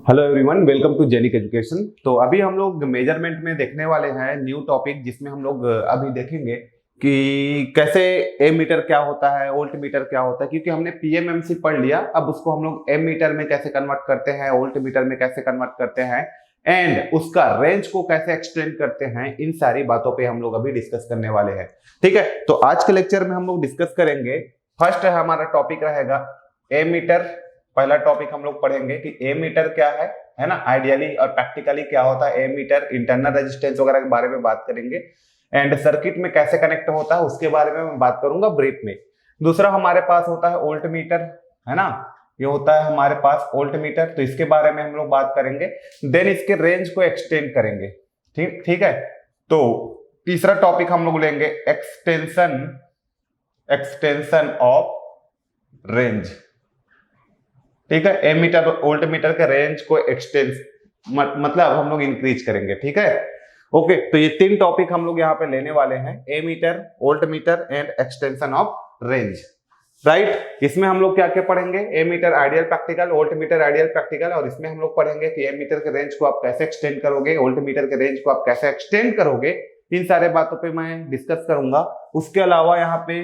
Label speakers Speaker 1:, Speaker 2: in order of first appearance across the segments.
Speaker 1: Hello everyone, welcome to Genic education. तो अभी हम लोग मेजरमेंट में देखने वाले हैं न्यू टॉपिक, जिसमें हम लोग अभी देखेंगे कि कैसे ए मीटर क्या होता है, वोल्ट मीटर क्या होता है। क्योंकि हमने पीएमएमसी पढ़ लिया, अब उसको हम लोग एम मीटर में कैसे कन्वर्ट करते हैं, वोल्ट मीटर में कैसे कन्वर्ट करते हैं एंड उसका रेंज को कैसे एक्सटेंड करते हैं, इन सारी बातों पे हम लोग अभी डिस्कस करने वाले हैं। ठीक है, तो आज के लेक्चर में हम लोग डिस्कस करेंगे। फर्स्ट हमारा टॉपिक रहेगा ए मीटर। पहला टॉपिक हम लोग पढ़ेंगे कि ए मीटर क्या है ना, आइडियली और प्रैक्टिकली क्या होता है ए मीटर, इंटरनल रेजिस्टेंस वगैरह के बारे में बात करेंगे एंड सर्किट में कैसे कनेक्ट होता है उसके बारे में मैं बात करूंगा ब्रीफ में। दूसरा हमारे पास होता है वोल्ट मीटर, है ना, ये होता है हमारे पास वोल्ट मीटर, तो इसके बारे में हम लोग बात करेंगे। देन इसके रेंज को एक्सटेंड करेंगे। ठीक ठीक है। तो तीसरा टॉपिक हम लोग लेंगे एक्सटेंशन ऑफ रेंज। ठीक है, ए मीटर वोल्ट मीटर के रेंज को एक्सटेंस मतलब हम लोग इंक्रीज करेंगे। ठीक है, ओके। तो ये तीन टॉपिक हम लोग यहाँ पे लेने वाले हैं, ammeter, volt meter and extension of range. Right, इसमें हम लोग क्या क्या पढ़ेंगे, ammeter ideal practical, voltmeter ideal practical, और इसमें हम लोग पढ़ेंगे कि ए मीटर के रेंज को आप कैसे एक्सटेंड करोगे, वोल्ट मीटर के रेंज को आप कैसे एक्सटेंड करोगे। इन सारे बातों पे मैं डिस्कस करूंगा। उसके अलावा यहाँ पे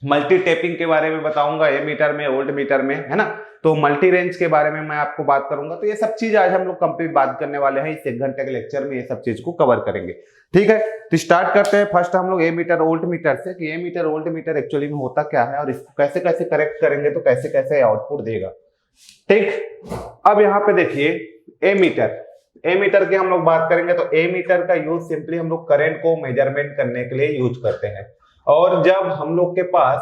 Speaker 1: मल्टी टेपिंग के बारे में बताऊंगा, ए मीटर में, वोल्ट मीटर में, है ना। तो मल्टी रेंज के बारे में मैं आपको बात करूंगा। तो ये सब चीज आज हम लोग कंप्लीट बात करने वाले हैं, इस 1 घंटे के लेक्चर में ये सब चीज को कवर करेंगे। ठीक है, तो स्टार्ट करते हैं फर्स्ट हम लोग ए मीटर वोल्ट मीटर से कि ए मीटर वोल्ट मीटर एक्चुअली में होता क्या है और इसको कैसे कैसे करेक्ट करेंगे तो कैसे कैसे आउटपुट देगा। ठीक, अब यहाँ पे देखिए ए मीटर की हम लोग बात करेंगे। तो ए मीटर का यूज सिंपली हम लोग करंट को मेजरमेंट करने के लिए यूज करते हैं। और जब हम लोग के पास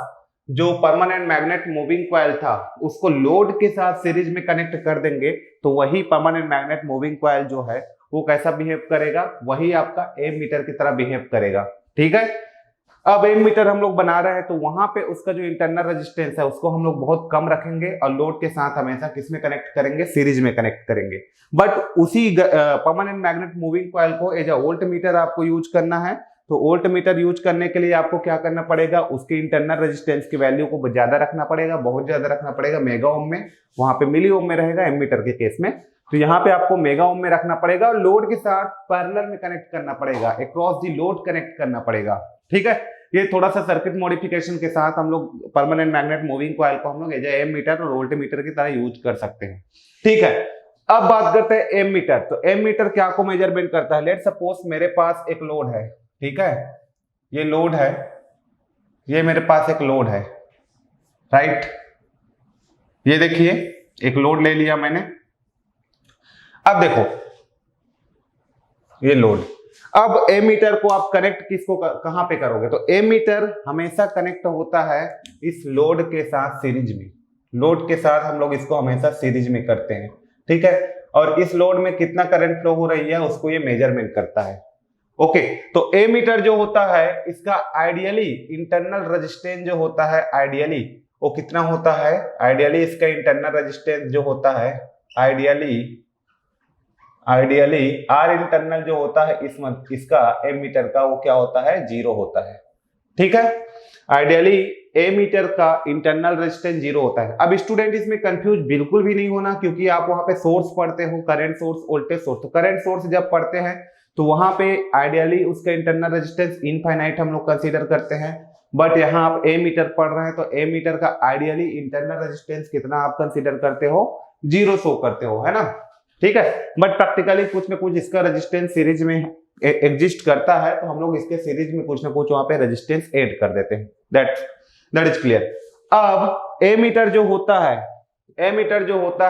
Speaker 1: जो परमानेंट मैग्नेट मूविंग कॉइल था उसको लोड के साथ सीरीज में कनेक्ट कर देंगे तो वही परमानेंट मैग्नेट मूविंग कॉइल जो है वो कैसा बिहेव करेगा, वही आपका ए मीटर की तरह बिहेव करेगा। ठीक है, अब ए मीटर हम लोग बना रहे हैं तो वहां पे उसका जो इंटरनल रेजिस्टेंस है उसको हम लोग बहुत कम रखेंगे और लोड के साथ हमेशा किसमें कनेक्ट करेंगे, सीरीज में कनेक्ट करेंगे। बट उसी परमानेंट मैग्नेट मूविंग कॉइल को एज अ वोल्ट मीटर आपको यूज करना है। तो वोल्ट मीटर यूज करने के लिए आपको क्या करना पड़ेगा, उसके इंटरनल रेजिस्टेंस की वैल्यू को ज्यादा रखना पड़ेगा, बहुत ज्यादा रखना पड़ेगा, मेगा ओम में, वहां पे मिली ओम में रहेगा एम मीटर के केस में। तो यहाँ पे आपको मेगा ओम में रखना पड़ेगा और लोड के साथ पैरेलल में कनेक्ट करना पड़ेगा, अक्रॉस दी लोड कनेक्ट करना पड़ेगा। ठीक है, ये थोड़ा सा सर्किट मॉडिफिकेशन के साथ हम लोग परमानेंट मैग्नेट मूविंग कॉइल को हम लोग एज एम मीटर और वोल्ट मीटर की तरह यूज कर सकते हैं। ठीक है, अब बात करते हैं एम मीटर। तो एम मीटर क्या को मेजरमेंट करता है, लेट सपोज मेरे पास एक लोड है। ठीक है, ये लोड है, ये मेरे पास एक लोड है, राइट। ये देखिए एक लोड ले लिया मैंने। अब देखो ये लोड, अब ए मीटर को आप कनेक्ट किसको कहां पे करोगे, तो ए मीटर हमेशा कनेक्ट होता है इस लोड के साथ सीरीज में। लोड के साथ हम लोग इसको हमेशा सीरीज में करते हैं। ठीक है, और इस लोड में कितना करंट फ्लो हो रही है उसको ये मेजरमेंट करता है। ओके, तो ए मीटर जो होता है इसका आइडियली इंटरनल रेजिस्टेंस जो होता है आइडियली वो कितना होता है, आइडियली इसका इंटरनल रेजिस्टेंस जो होता है आइडियली आर इंटरनल जो होता है इसका ए मीटर का वो क्या होता है, 0 होता है। ठीक है, आइडियली ए मीटर का इंटरनल रेजिस्टेंस 0 होता है। अब स्टूडेंट इसमें कंफ्यूज बिल्कुल भी नहीं होना, क्योंकि आप वहां पे सोर्स पढ़ते हो, करंट सोर्स, वोल्टेज सोर्स। तो करंट सोर्स जब पढ़ते हैं तो वहां पे आइडियली उसका इंटरनल रेजिस्टेंस इनफाइनाइट हम लोग कंसीडर करते हैं। बट यहाँ आप ए मीटर पढ़ रहे हैं तो ए मीटर का आइडियली इंटरनल रेजिस्टेंस कितना आप कंसीडर करते हो, 0 शो करते हो, है ना। ठीक है, बट प्रैक्टिकली कुछ ना कुछ इसका रेजिस्टेंस सीरीज में एग्जिस्ट करता है तो हम लोग इसके सीरीज में कुछ ना कुछ वहां पे रेजिस्टेंस ऐड कर देते हैं। That is clear. अब ए मीटर जो होता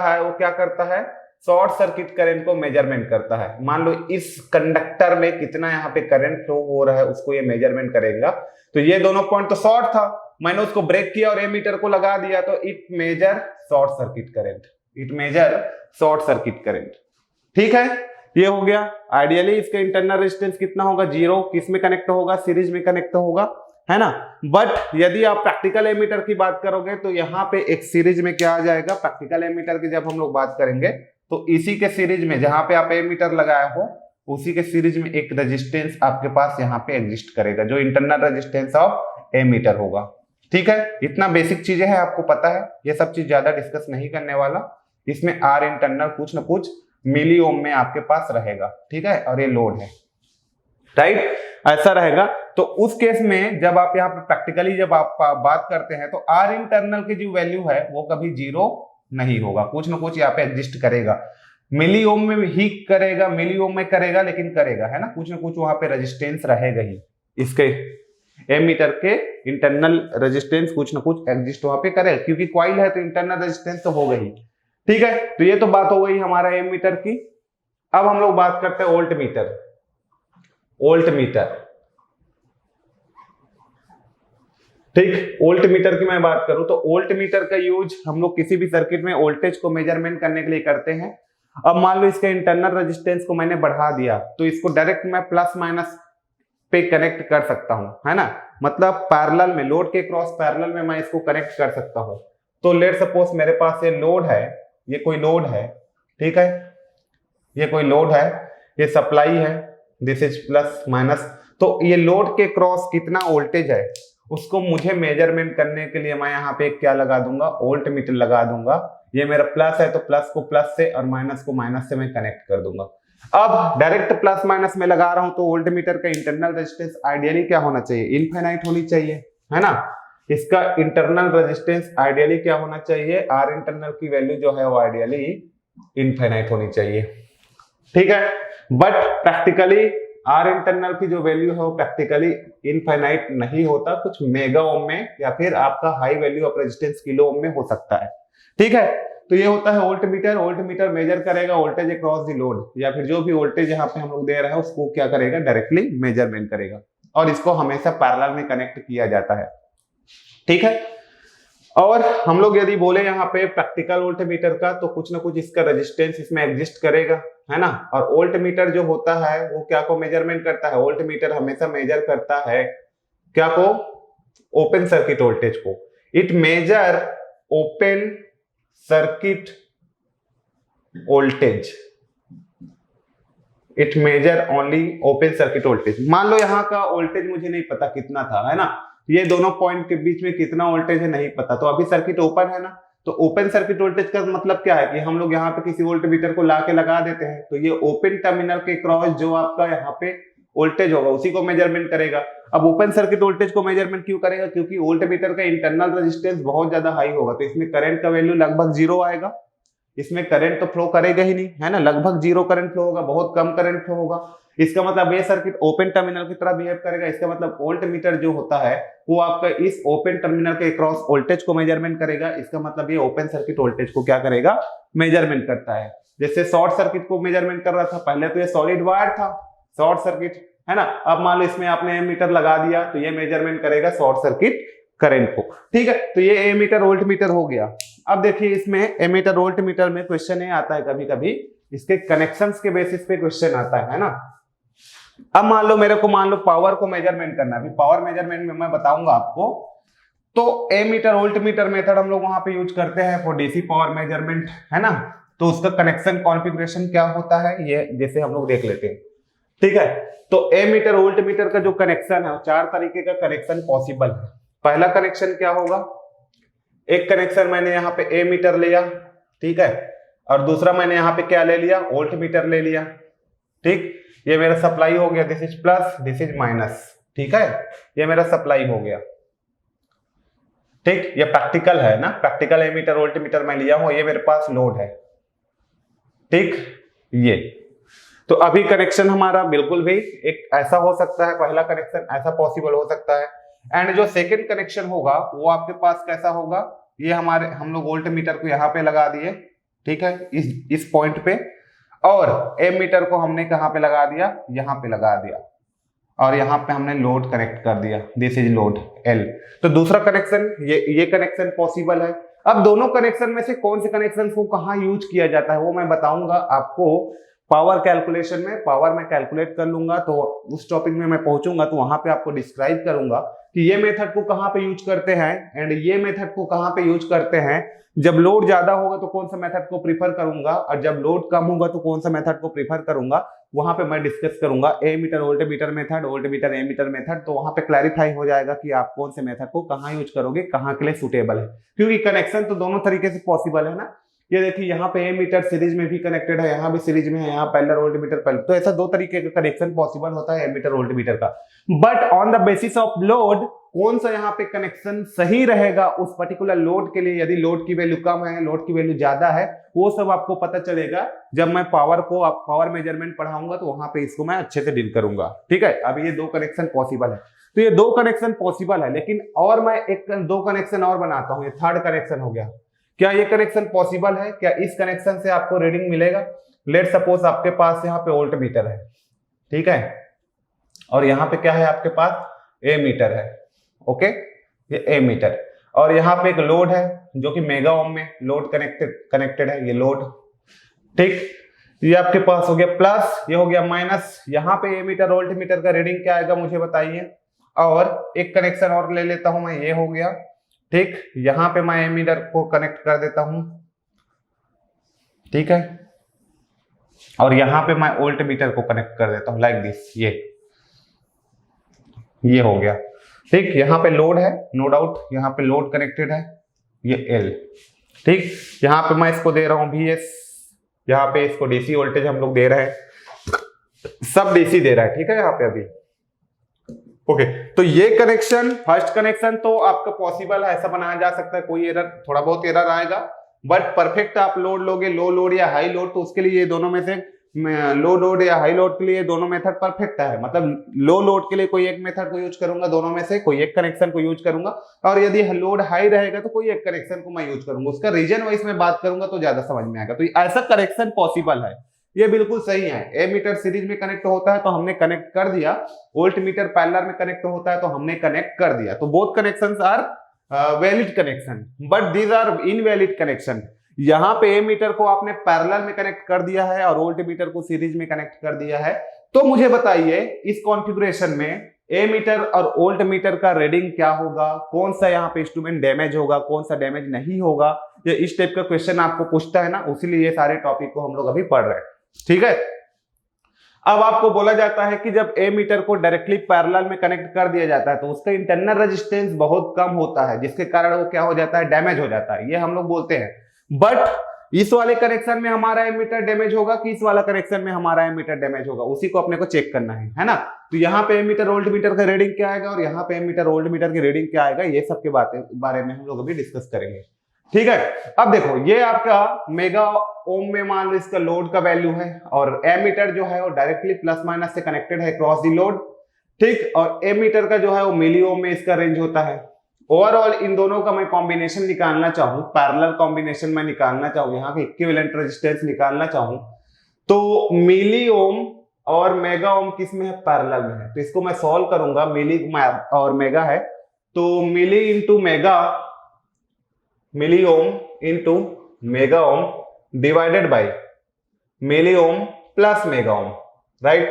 Speaker 1: है वो क्या करता है, शॉर्ट सर्किट करंट को मेजरमेंट करता है। मान लो इस कंडक्टर में कितना यहाँ पे करंट फ्लो हो रहा है उसको ये मेजरमेंट करेगा। तो ये दोनों पॉइंट तो शॉर्ट था, मैंने उसको ब्रेक किया और ए मीटर को लगा दिया तो it measure short circuit current. ठीक है, ये हो गया। आइडियली इसका इंटरनल रेजिस्टेंस कितना होगा, 0, किस में कनेक्ट होगा, सीरीज में कनेक्ट होगा, है ना। बट यदि आप प्रैक्टिकल एमीटर की बात करोगे तो यहाँ पे एक सीरीज में क्या आ जाएगा, प्रैक्टिकल एमीटर की जब हम लोग बात करेंगे तो इसी के सीरीज में जहां पे आप एमीटर लगाए हो उसी के सीरीज में एक रेजिस्टेंस आपके पास यहाँ पे एग्जिस्ट करेगा जो इंटरनल रेजिस्टेंस ऑफ एमीटर होगा। ठीक है, इतना बेसिक चीजें हैं, आपको पता है, ये सब चीज ज्यादा डिस्कस नहीं करने वाला। इसमें आर इंटरनल कुछ ना कुछ मिली ओम में आपके पास रहेगा, ठीक है, और ये लोड है, राइट, ऐसा रहेगा। तो उस केस में जब आप यहाँ पे प्रैक्टिकली जब आप बात करते हैं तो आर इंटरनल की जो वैल्यू है वो कभी जीरो नहीं होगा, कुछ ना कुछ यहाँ पे एग्जिस्ट करेगा, मिली ओम में ही करेगा, मिली ओम में करेगा, लेकिन करेगा, है ना, कुछ ना कुछ वहां पे रेजिस्टेंस रहेगा ही, इसके एमीटर के इंटरनल रेजिस्टेंस कुछ ना कुछ एग्जिस्ट वहां पे करेगा, क्योंकि कॉइल है तो इंटरनल रेजिस्टेंस तो होगा ही, ठीक है। तो ये तो बात हो गई हमारा एमीटर की। अब हम लोग बात करते हैं वोल्ट मीटर। वोल्ट मीटर, ठीक, वोल्ट मीटर की मैं बात करूं तो वोल्ट मीटर का यूज हम लोग किसी भी सर्किट में वोल्टेज को मेजरमेंट करने के लिए करते हैं। अब मान लो इसके इंटरनल रेजिस्टेंस को मैंने बढ़ा दिया तो इसको डायरेक्ट मैं प्लस माइनस पे कनेक्ट कर सकता हूं, है ना, मतलब पैरेलल में, लोड के क्रॉस पैरेलल में मैं इसको कनेक्ट कर सकता हूं। तो लेट सपोज मेरे पास ये लोड है, ये कोई लोड है, ठीक है, ये कोई लोड है, ये सप्लाई है, दिस इज प्लस माइनस। तो ये लोड के क्रॉस कितना वोल्टेज है उसको मुझे मेजरमेंट करने के लिए मैं यहाँ पे क्या लगा दूंगा, वोल्ट मीटर लगा दूंगा। ये मेरा प्लस है तो प्लस को प्लस से और माइनस को माइनस से मैं कनेक्ट कर दूंगा। अब डायरेक्ट प्लस माइनस में लगा रहा हूं तो वोल्ट मीटर का इंटरनल रेजिस्टेंस आइडियली क्या होना चाहिए, इनफाइनाइट होनी चाहिए, है ना। इसका इंटरनल रेजिस्टेंस आइडियली क्या होना चाहिए, आर इंटरनल की वैल्यू जो है वो आइडियली इनफाइनाइट होनी चाहिए, ठीक है। बट प्रैक्टिकली आर इंटरनल की जो वैल्यू है वो प्रैक्टिकली इनफाइनाइट नहीं होता, कुछ मेगा ओम में या फिर आपका high value of resistance kilo ohm में हो सकता है, ठीक है। तो ये होता है volt meter. Volt meter major करेगा वोल्टेज अक्रॉस द लोड, या फिर जो भी वोल्टेज यहाँ पे हम लोग दे रहे हैं उसको क्या करेगा, डायरेक्टली मेजरमेंट करेगा, और इसको हमेशा पैरेलल में कनेक्ट किया जाता है, ठीक है। और हम लोग यदि बोले यहाँ पे प्रैक्टिकल वोल्ट मीटर का तो कुछ ना कुछ इसका रेजिस्टेंस इसमें एग्जिस्ट करेगा, है ना। और वोल्ट मीटर जो होता है वो क्या को मेजरमेंट करता है, वोल्ट मीटर हमेशा मेजर करता है क्या को, ओपन सर्किट वोल्टेज को। It measure open circuit voltage, it measure only open circuit voltage. मान लो यहाँ का वोल्टेज मुझे नहीं पता कितना था, है ना, ये दोनों पॉइंट के बीच में कितना वोल्टेज है नहीं पता, तो अभी सर्किट ओपन है ना, तो ओपन सर्किट वोल्टेज का मतलब क्या है कि हम लोग यहाँ पे किसी वोल्ट मीटर को ला के लगा देते हैं तो ये ओपन टर्मिनल के क्रॉस जो आपका यहाँ पे वोल्टेज होगा उसी को मेजरमेंट करेगा। अब ओपन सर्किट वोल्टेज को मेजरमेंट क्यों करेगा, क्योंकि वोल्ट मीटर का इंटरनल रेजिस्टेंस बहुत ज्यादा हाई होगा तो इसमें करंट का वैल्यू लगभग जीरो आएगा, इसमें करंट तो फ्लो करेगा ही नहीं, है ना, लगभग जीरो करंट फ्लो होगा, बहुत कम करंट फ्लो होगा। इसका मतलब ये सर्किट ओपन टर्मिनल की तरह बिहेव करेगा। इसका मतलब वोल्ट मीटर जो होता है वो आपका इस ओपन टर्मिनल के क्रॉस वोल्टेज को मेजरमेंट करेगा। इसका मतलब ये ओपन सर्किट वोल्टेज को क्या करेगा, मेजरमेंट करता है। जैसे शॉर्ट सर्किट को मेजरमेंट कर रहा था, पहले तो ये सॉलिड वायर था शॉर्ट सर्किट, है ना, अब मान लो इसमें आपने एमीटर लगा दिया तो ये मेजरमेंट करेगा शॉर्ट सर्किट करंट को, ठीक है। तो ये एमीटर वोल्ट मीटर हो गया। अब देखिए इसमें एमीटर वोल्ट मीटर में क्वेश्चन ये आता है कभी कभी, इसके कनेक्शंस के बेसिस पे क्वेश्चन आता है ना। अब मान लो मेरे को, मान लो पावर को मेजरमेंट करना है, अभी पावर मेजरमेंट में मैं बताऊंगा आपको। तो एमीटर वोल्ट मीटर मेथड हम लोग वहां पे यूज करते हैं फॉर डीसी पावर मेजरमेंट, है ना। तो उसका कनेक्शन कॉन्फ़िगरेशन क्या होता है ये जैसे हम लोग देख लेते हैं, ठीक है। तो एमीटर वोल्ट मीटर का जो कनेक्शन है, चार तरीके का कनेक्शन पॉसिबल है। पहला कनेक्शन क्या होगा, एक कनेक्शन मैंने यहाँ पे ए मीटर लिया, ठीक है, और दूसरा मैंने यहाँ पे क्या ले लिया, वोल्ट मीटर ले लिया, ठीक। ये मेरा सप्लाई हो गया, this is plus this is minus, ठीक है, ये मेरा सप्लाई हो गया, ठीक। ये प्रैक्टिकल है ना, प्रैक्टिकल एमीटर वोल्ट मीटर मैं लिया हूं, ये मेरे पास लोड है, ठीक। ये तो अभी कनेक्शन हमारा बिल्कुल भी एक ऐसा हो सकता है, पहला कनेक्शन ऐसा पॉसिबल हो सकता है। एंड जो सेकंड कनेक्शन होगा वो आपके पास कैसा होगा, ये हमारे हम लोग वोल्ट मीटर को यहाँ पे लगा दिए, ठीक है, इस पॉइंट पे, और एम मीटर को हमने कहाँ पे लगा दिया, यहाँ पे लगा दिया, और यहाँ पे हमने लोड कनेक्ट कर दिया, दिस इज लोड एल। तो दूसरा कनेक्शन ये कनेक्शन पॉसिबल है। अब दोनों कनेक्शन में से कौन से कनेक्शन को कहाँ यूज किया जाता है वो मैं बताऊंगा आपको पावर कैलकुलेशन में। पावर मैं कैलकुलेट कर लूंगा तो उस टॉपिक में मैं पहुंचूंगा तो वहां पे आपको डिस्क्राइब करूंगा कि ये मेथड को कहाँ पे यूज करते हैं एंड ये मेथड को कहाँ पे यूज करते हैं। जब लोड ज्यादा होगा तो कौन सा मेथड को प्रीफर करूंगा, और जब लोड कम होगा तो कौन सा मेथड को प्रीफर करूंगा, वहां पे मैं डिस्कस करूंगा। Ammeter voltmeter method, voltmeter ammeter method, तो वहां पे क्लैरिफाई हो जाएगा कि आप कौन से मेथड को कहाँ यूज करोगे, कहाँ के लिए सुटेबल है, क्योंकि कनेक्शन तो दोनों तरीके से पॉसिबल है ना। ये देखिए यहाँ पे ए मीटर सीरीज में भी कनेक्टेड है, यहाँ भी सीरीज में है, यहाँ पैरेलल वोल्ट मीटर पैरेलल। तो ऐसा दो तरीके का कनेक्शन पॉसिबल होता है ए मीटर वोल्ट मीटर का। But on the basis of load कौन सा यहाँ पे कनेक्शन सही रहेगा उस पर्टिकुलर लोड के लिए, यदि लोड की वैल्यू कम है, लोड की वैल्यू ज्यादा है, वो सब आपको पता चलेगा जब मैं पावर मेजरमेंट पढ़ाऊंगा, तो वहां पे इसको मैं अच्छे से डील करूंगा। ठीक है, अब ये दो कनेक्शन पॉसिबल है, तो ये दो कनेक्शन पॉसिबल है, लेकिन और मैं दो कनेक्शन और बनाता हूं, ये थर्ड कनेक्शन हो गया। क्या ये कनेक्शन पॉसिबल है? क्या इस कनेक्शन से आपको रीडिंग मिलेगा? लेट सपोज आपके पास यहाँ पे वोल्ट मीटर है, ठीक है, और यहाँ पे क्या है आपके पास ए मीटर है, ओके, ये ए मीटर, और यहाँ पे एक लोड है जो कि मेगा ओम में लोड कनेक्टेड है, ये लोड, ठीक, ये आपके पास हो गया प्लस, ये हो गया माइनस। यहाँ पे ए मीटर वोल्ट मीटर का रीडिंग क्या आएगा मुझे बताइए। और एक कनेक्शन और ले लेता हूं मैं, ये हो गया, ठीक, यहाँ पे मैं ए मीटर को कनेक्ट कर देता हूं, ठीक है, और यहाँ पे मैं वोल्ट मीटर को कनेक्ट कर देता हूं लाइक दिस, ये हो गया, ठीक। यहाँ पे लोड है, नो डाउट, यहाँ पे लोड कनेक्टेड है, ये एल, ठीक। यहाँ पे मैं इसको दे रहा हूं VS, यहाँ पे इसको डीसी वोल्टेज हम लोग दे रहे हैं, सब डीसी दे रहा है, ठीक है, यहाँ पे अभी, ओके। तो ये कनेक्शन, फर्स्ट कनेक्शन तो आपका पॉसिबल है, ऐसा बनाया जा सकता है, कोई एरर, थोड़ा बहुत एरर आएगा, बट परफेक्ट आप लोड लोगे, लो लोड या हाई लोड, तो उसके लिए ये दोनों में से लो लोड या हाई लोड के लिए दोनों मेथड परफेक्ट है। मतलब लो लोड के लिए कोई एक मेथड को यूज करूंगा, दोनों में से कोई एक कनेक्शन को यूज करूंगा, और यदि लोड हाई रहेगा तो कोई एक कनेक्शन को मैं यूज करूंगा। उसका रीजन वाइज में बात करूंगा तो ज्यादा समझ में आएगा। तो ऐसा कनेक्शन पॉसिबल है, ये बिल्कुल सही है। ए मीटर सीरीज में कनेक्ट होता है तो हमने कनेक्ट कर दिया, वोल्ट मीटर पैरेलल में कनेक्ट होता है तो हमने कनेक्ट कर दिया। तो both connections are valid connection, but these are invalid connection. यहाँ पे ए मीटर को आपने पैरेलल में कनेक्ट कर दिया है और वोल्ट मीटर को सीरीज में कनेक्ट कर दिया है। तो मुझे बताइए इस कॉन्फ़िगरेशन में ए मीटर और वोल्ट मीटर का रीडिंग क्या होगा, कौन सा यहाँ पे इंस्ट्रूमेंट डैमेज होगा, कौन सा डैमेज नहीं होगा। ये इस टाइप का क्वेश्चन आपको पूछता है ना, उसीलिए ये सारे टॉपिक को हम लोग अभी पढ़ रहे हैं, ठीक है। अब आपको बोला जाता है कि जब ए मीटर को डायरेक्टली पैरेलल में कनेक्ट कर दिया जाता है तो उसका इंटरनल रेजिस्टेंस बहुत कम होता है, जिसके कारण वो क्या हो जाता है, डैमेज हो जाता है, ये हम लोग बोलते हैं। बट इस वाले कनेक्शन में हमारा एमीटर डैमेज होगा कि इस वाला कनेक्शन में हमारा एमीटर डैमेज होगा, उसी को अपने को चेक करना है ना। तो यहाँ पे एमीटर वोल्ट मीटर का रीडिंग क्या आएगा और यहाँ पे एमीटर वोल्ट मीटर की रीडिंग क्या आएगा, ये सब के बारे में हम लोग अभी डिस्कस करेंगे, ठीक है। अब देखो ये आपका मेगा ओम में मान लो इसका लोड का वैल्यू है, और एमीटर जो है वो डायरेक्टली प्लस माइनस से कनेक्टेड है क्रॉस दी लोड, ठीक। और एमीटर का जो है वो मिली ओम में इसका रेंज होता है। ओवरऑल इन दोनों का मैं कॉम्बिनेशन निकालना चाहूं, पैरेलल कॉम्बिनेशन में निकालना चाहूं, यहाँ के इक्विवेलेंट रेजिस्टेंस निकालना चाहूं, तो मिली ओम और मेगा ओम किस में है, पैरेलल में है। तो इसको मैं सॉल्व करूंगा, मिली और मेगा है, तो milli into mega, milli ohm into mega ohm divided by milli ohm plus mega ohm, right.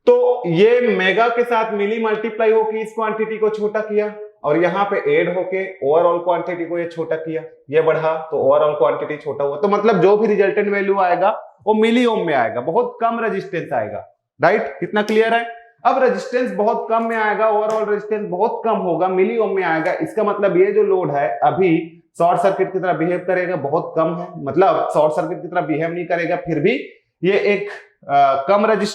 Speaker 1: तो ये मेगा के साथ मिली मल्टीप्लाई होकर इस क्वांटिटी को छोटा किया, और यहाँ पे ऐड होके ओवरऑल क्वांटिटी को ये छोटा किया, ये बढ़ा तो ओवरऑल क्वांटिटी छोटा हुआ। तो मतलब जो भी रिजल्टेंट वैल्यू आएगा वो मिली ओम में आएगा, बहुत कम रेजिस्टेंस आएगा, राइट। कितना क्लियर है। अब रेजिस्टेंस बहुत कम में आएगा, ओवरऑल रेजिस्टेंस बहुत कम होगा, मिली ओम में आएगा। इसका मतलब ये जो लोड है अभी शॉर्ट सर्किट की तरह बिहेव करेगा, बहुत कम है, मतलब शॉर्ट सर्किट की तरह बिहेव नहीं करेगा, फिर भी ये एक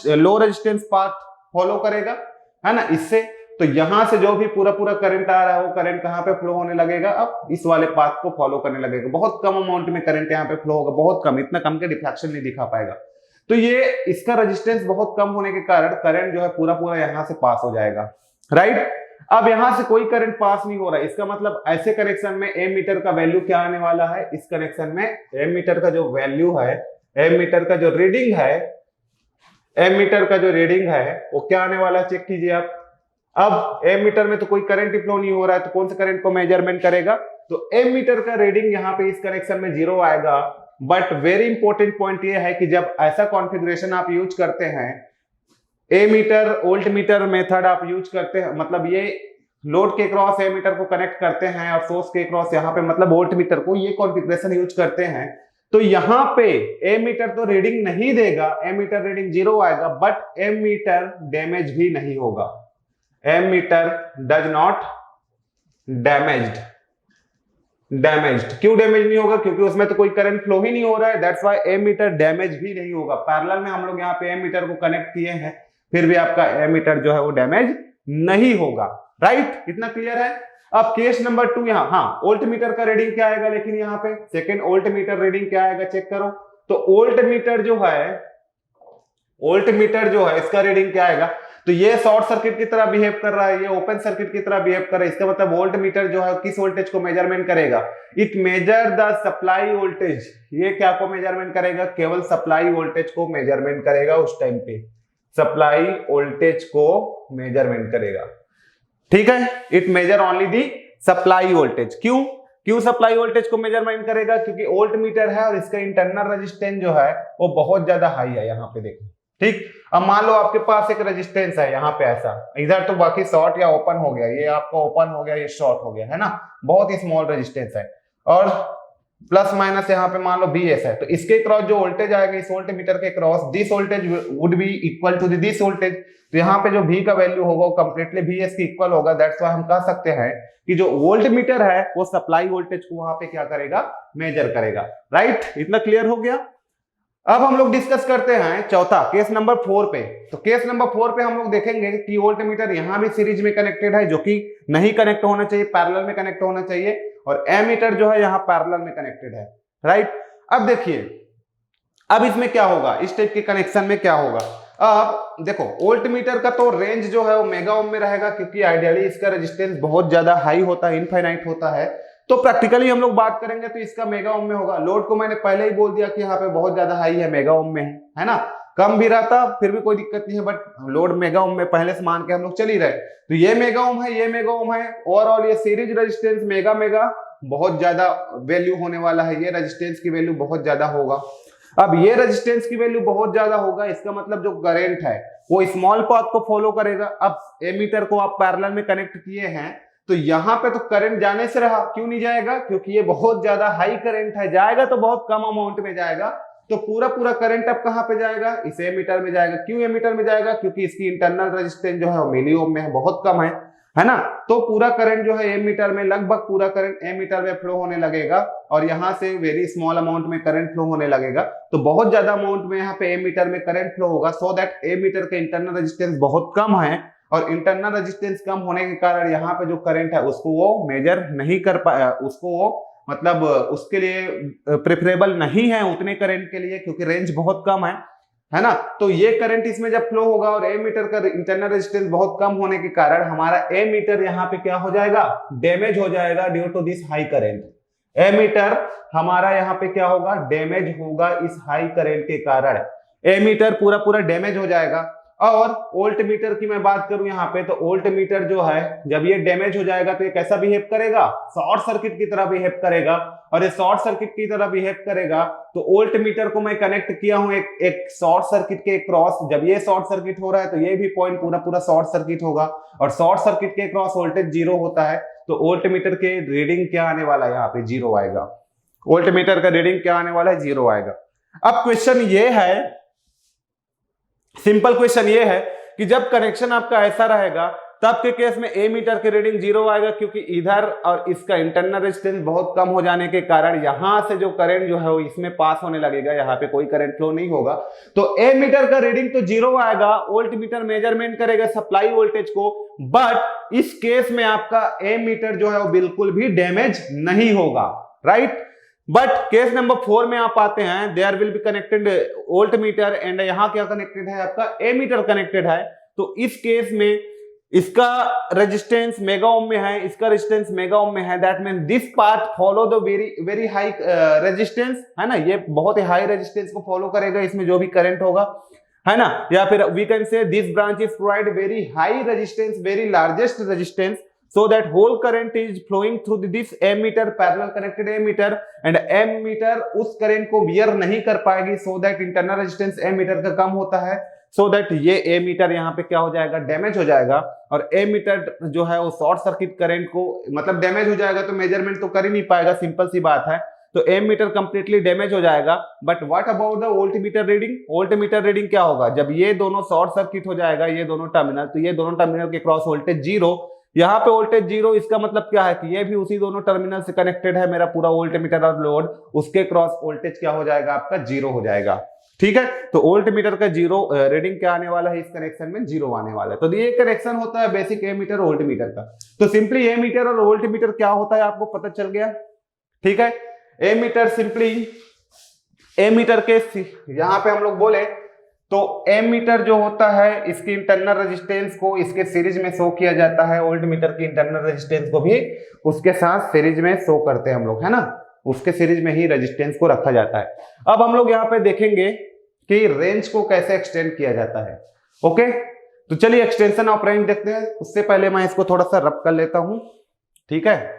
Speaker 1: लो रेजिस्टेंस पाथ फॉलो करेगा, है ना। इससे तो यहां से जो भी पूरा करंट आ रहा है वो करंट कहां पे फ्लो होने लगेगा, अब इस वाले पाथ को फॉलो करने लगेगा। बहुत कम अमाउंट में करंट यहाँ पे फ्लो होगा, बहुत कम, इतना कम के डिफ्लेक्शन नहीं दिखा पाएगा। तो ये इसका रेजिस्टेंस बहुत कम होने के कारण करंट जो है पूरा यहाँ से पास हो जाएगा, राइट। अब यहां से कोई करंट पास नहीं हो रहा है, इसका मतलब ऐसे कनेक्शन में ए मीटर का वैल्यू क्या आने वाला है, इस कनेक्शन में ए मीटर का जो वैल्यू है, ए मीटर का जो रीडिंग है, ए मीटर का जो रीडिंग है वो क्या आने वाला है, चेक कीजिए आप। अब ए मीटर में तो कोई करंट फ्लो नहीं हो रहा है, तो कौन से करंट को मेजरमेंट करेगा, तो ए मीटर का रीडिंग यहाँ पे इस कनेक्शन में 0 आएगा। बट वेरी इंपॉर्टेंट पॉइंट ये है कि जब ऐसा कॉन्फ़िगरेशन आप यूज करते हैं, ammeter voltmeter method आप यूज करते हैं, मतलब ये लोड के क्रॉस ए मीटर को कनेक्ट करते हैं और सोर्स के क्रॉस यहाँ पे मतलब वोल्ट मीटर को, ये कॉन्फ़िगरेशन यूज करते हैं, तो यहाँ पे ए मीटर तो रीडिंग नहीं देगा, ए मीटर रीडिंग 0 आएगा, बट ए मीटर डैमेज भी नहीं होगा, ammeter does not damaged, damaged. क्यों डैमेज नहीं होगा? क्योंकि उसमें तो कोई करंट फ्लो ही नहीं हो रहा है, दैट्स व्हाई एमीटर डैमेज भी नहीं होगा। पैरेलल में हम लोग यहाँ पे एमीटर को कनेक्ट किए हैं, फिर भी आपका एमीटर जो है वो डैमेज नहीं होगा, राइट? इतना क्लियर है? अब केस नंबर 2 यहाँ, हाँ वोल्ट मीटर का रीडिंग क्या आएगा, लेकिन यहाँ पे सेकेंड वोल्ट मीटर रीडिंग क्या आएगा चेक करो। तो वोल्ट मीटर जो है इसका रीडिंग क्या आएगा? तो ये शॉर्ट सर्किट की तरह बिहेव कर रहा है, ये ओपन सर्किट की तरह बिहेव कर रहा है। इसका मतलब वोल्ट मीटर जो है किस वोल्टेज को मेजरमेंट करेगा? It measure the supply voltage. ये क्या को मेजरमेंट करेगा? केवल सप्लाई वोल्टेज को मेजरमेंट करेगा। उस टाइम पे सप्लाई वोल्टेज को मेजरमेंट करेगा, ठीक है? It measure only the supply voltage. क्यों सप्लाई वोल्टेज को मेजरमेंट करेगा? क्योंकि वोल्ट मीटर है और इसका इंटरनल रेजिस्टेंस जो है वो बहुत ज्यादा हाई है। यहाँ पे देखो, ठीक? अब मान लो आपके पास एक रेजिस्टेंस है यहाँ पे ऐसा, इधर तो बाकी शॉर्ट या ओपन हो गया, ये आपका ओपन हो गया, ये शॉर्ट हो गया, है ना? बहुत ही स्मॉल रेजिस्टेंस है और प्लस माइनस यहाँ पे मान लो BS है, तो इसके क्रॉस जो वोल्टेज आएगा इस वोल्ट मीटर के cross, this voltage would be equal to this voltage. तो यहाँ पे जो V का वैल्यू होगा वो कंप्लीटली VS के इक्वल होगा। दैट्स व्हाई हम कह सकते हैं कि जो वोल्ट मीटर है वो सप्लाई वोल्टेज को वहां पे क्या करेगा? मेजर करेगा, राइट? इतना क्लियर हो गया? अब हम लोग डिस्कस करते हैं चौथा, केस नंबर 4 पे। तो केस नंबर 4 पे हम लोग देखेंगे कि वोल्ट मीटर यहाँ भी सीरीज में कनेक्टेड है, जो कि नहीं कनेक्ट होना चाहिए, पैरेलल में कनेक्ट होना चाहिए, और एमीटर जो है यहाँ पैरेलल में कनेक्टेड है, राइट? अब देखिए, अब इसमें क्या होगा, इस टाइप के कनेक्शन में क्या होगा? अब देखो, वोल्ट मीटर का तो रेंज जो है वो मेगा ओम में रहेगा, क्योंकि आइडियली इसका रेजिस्टेंस बहुत ज्यादा हाई होता है, इनफाइनाइट होता है। तो प्रैक्टिकली हम लोग बात करेंगे तो इसका मेगा ओम में होगा। लोड को मैंने पहले ही बोल दिया कि यहाँ पे बहुत ज्यादा हाई है, मेगा ओम में है ना? कम भी रहता फिर भी कोई दिक्कत नहीं है, बट लोड मेगा ओम में पहले से मान के हम लोग चल ही रहे। तो ये मेगा ओम है, ये मेगा ओम है, ओवरऑल ये सीरीज रेजिस्टेंस मेगा बहुत ज्यादा वैल्यू होने वाला है, ये रेजिस्टेंस की वैल्यू बहुत ज्यादा होगा। अब ये रेजिस्टेंस की वैल्यू बहुत ज्यादा होगा, इसका मतलब जो करंट है वो स्मॉल पाथ को फॉलो करेगा। अब एमीटर को आप पैरेलल में कनेक्ट किए हैं तो यहाँ पे तो करंट जाने से रहा, क्यों नहीं जाएगा? क्योंकि ये बहुत ज्यादा हाई करंट है, जाएगा तो बहुत कम अमाउंट में जाएगा। तो पूरा करंट अब कहाँ पे जाएगा? इस एमीटर में जाएगा। क्यों एमीटर में जाएगा? क्योंकि इसकी इंटरनल रेजिस्टेंस जो है वो मिली ओम में है, बहुत कम है ना? तो पूरा करंट जो है एमीटर में, लगभग पूरा करंट एमीटर में फ्लो होने लगेगा, और यहाँ से वेरी स्मॉल अमाउंट में करंट फ्लो होने लगेगा। तो बहुत ज्यादा अमाउंट में यहाँ पे एमीटर में करंट फ्लो होगा, सो दैट एमीटर का इंटरनल रेजिस्टेंस बहुत कम है, और इंटरनल रेजिस्टेंस कम होने के कारण यहाँ पे जो करंट है उसको वो मेजर नहीं कर पाया, उसको वो मतलब उसके लिए प्रेफरेबल नहीं है उतने करंट के लिए, क्योंकि रेंज बहुत कम है ना? तो ये करंट इसमें जब फ्लो होगा और एमीटर का इंटरनल रेजिस्टेंस बहुत कम होने के कारण हमारा एमीटर यहाँ पे क्या हो जाएगा? डैमेज हो जाएगा due to this high current. Ammeter हमारा यहाँ पे क्या होगा? डैमेज होगा इस हाई करंट के कारण, एमीटर पूरा डैमेज हो जाएगा। और वोल्ट मीटर की मैं बात करूं यहाँ पे, तो वोल्ट मीटर जो है जब ये डैमेज हो जाएगा तो ये कैसा बिहेव करेगा? शॉर्ट सर्किट की तरह बिहेव करेगा, और ये शॉर्ट सर्किट की तरह बिहेव करेगा। तो वोल्ट मीटर को मैं कनेक्ट किया हूं एक शॉर्ट सर्किट के क्रॉस। जब ये शॉर्ट सर्किट हो रहा है तो ये भी पॉइंट पूरा शॉर्ट सर्किट होगा, और शॉर्ट सर्किट के क्रॉस वोल्टेज 0 होता है। तो वोल्ट मीटर के रीडिंग क्या आने वाला है? यहाँ पे 0 आएगा। वोल्ट मीटर का रीडिंग क्या आने वाला है? 0 आएगा। अब क्वेश्चन ये है, सिंपल क्वेश्चन ये है कि जब कनेक्शन आपका ऐसा रहेगा तब के केस में ए मीटर की रीडिंग 0 आएगा, क्योंकि इधर और इसका इंटरनल रेजिस्टेंस बहुत कम हो जाने के कारण यहां से जो करंट जो है वो इसमें पास होने लगेगा, यहाँ पे कोई करंट फ्लो नहीं होगा। तो ए मीटर का रीडिंग तो 0 आएगा, वोल्ट मीटर मेजरमेंट करेगा सप्लाई वोल्टेज को, बट इस केस में आपका ए मीटर जो है वो बिल्कुल भी डैमेज नहीं होगा, राइट? बट केस नंबर 4 में आप आते हैं, there will be connected volt metre and यहाँ क्या कनेक्टेड है? आपका एमीटर कनेक्टेड है। तो इस केस में इसका रेजिस्टेंस मेगा ओम में है, इसका रेजिस्टेंस मेगा ओम में है, that mean this part follow the very high resistance, है ना? ये बहुत ही हाई रेजिस्टेंस को फॉलो करेगा, इसमें जो भी करंट होगा, है ना? या फिर we can say this branch is provide very high resistance, very largest resistance, so that whole current is flowing through this ammeter, parallel connected ammeter, and ammeter उस करंट को बियर नहीं कर पाएगी, so that internal resistance ammeter का कम होता है, so that ये ammeter यहाँ पे क्या हो जाएगा? डैमेज हो जाएगा। और ammeter जो है वो शॉर्ट सर्किट करंट को मतलब डैमेज हो जाएगा, तो मेजरमेंट तो कर ही नहीं पाएगा, सिंपल सी बात है। तो एमीटर कंप्लीटली डैमेज हो जाएगा। But what about the volt meter reading? Volt meter reading क्या होगा? जब ये दोनों शॉर्ट सर्किट हो जाएगा, ये दोनों टर्मिनल, तो ये दोनों टर्मिनल के क्रॉस वोल्टेज 0, यहाँ पे वोल्टेज 0, इसका मतलब क्या है कि ये भी उसी दोनों टर्मिनल से कनेक्टेड है, मेरा पूरा वोल्ट मीटर और लोड, उसके क्रॉस वोल्टेज क्या हो जाएगा आपका 0 हो जाएगा। ठीक है, तो वोल्ट मीटर का 0 रीडिंग क्या आने वाला है, इस कनेक्शन में 0 आने वाला है। तो ये कनेक्शन होता है basic A metre volt meter का। तो सिंपली ए मीटर और वोल्ट मीटर क्या होता है आपको पता चल गया। ठीक है, ए मीटर सिंपली ए मीटर के यहां पे हम लोग बोले तो ए मीटर जो होता है इसकी इंटरनल रेजिस्टेंस को इसके सीरीज में शो किया जाता है, वोल्ट मीटर की इंटरनल रेजिस्टेंस को भी उसके साथ सीरीज में शो करते हैं हम लोग, है ना, उसके सीरीज में ही रेजिस्टेंस को रखा जाता है। अब हम लोग यहाँ पे देखेंगे कि रेंज को कैसे एक्सटेंड किया जाता है। ओके, तो चलिए एक्सटेंशन ऑफ रेंज देखते हैं। उससे पहले मैं इसको थोड़ा सा रब कर लेता हूं। ठीक है,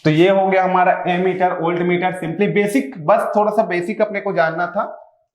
Speaker 1: तो ये हो गया हमारा ammeter voltmeter, simply basic, बस थोड़ा सा बेसिक अपने को जानना था।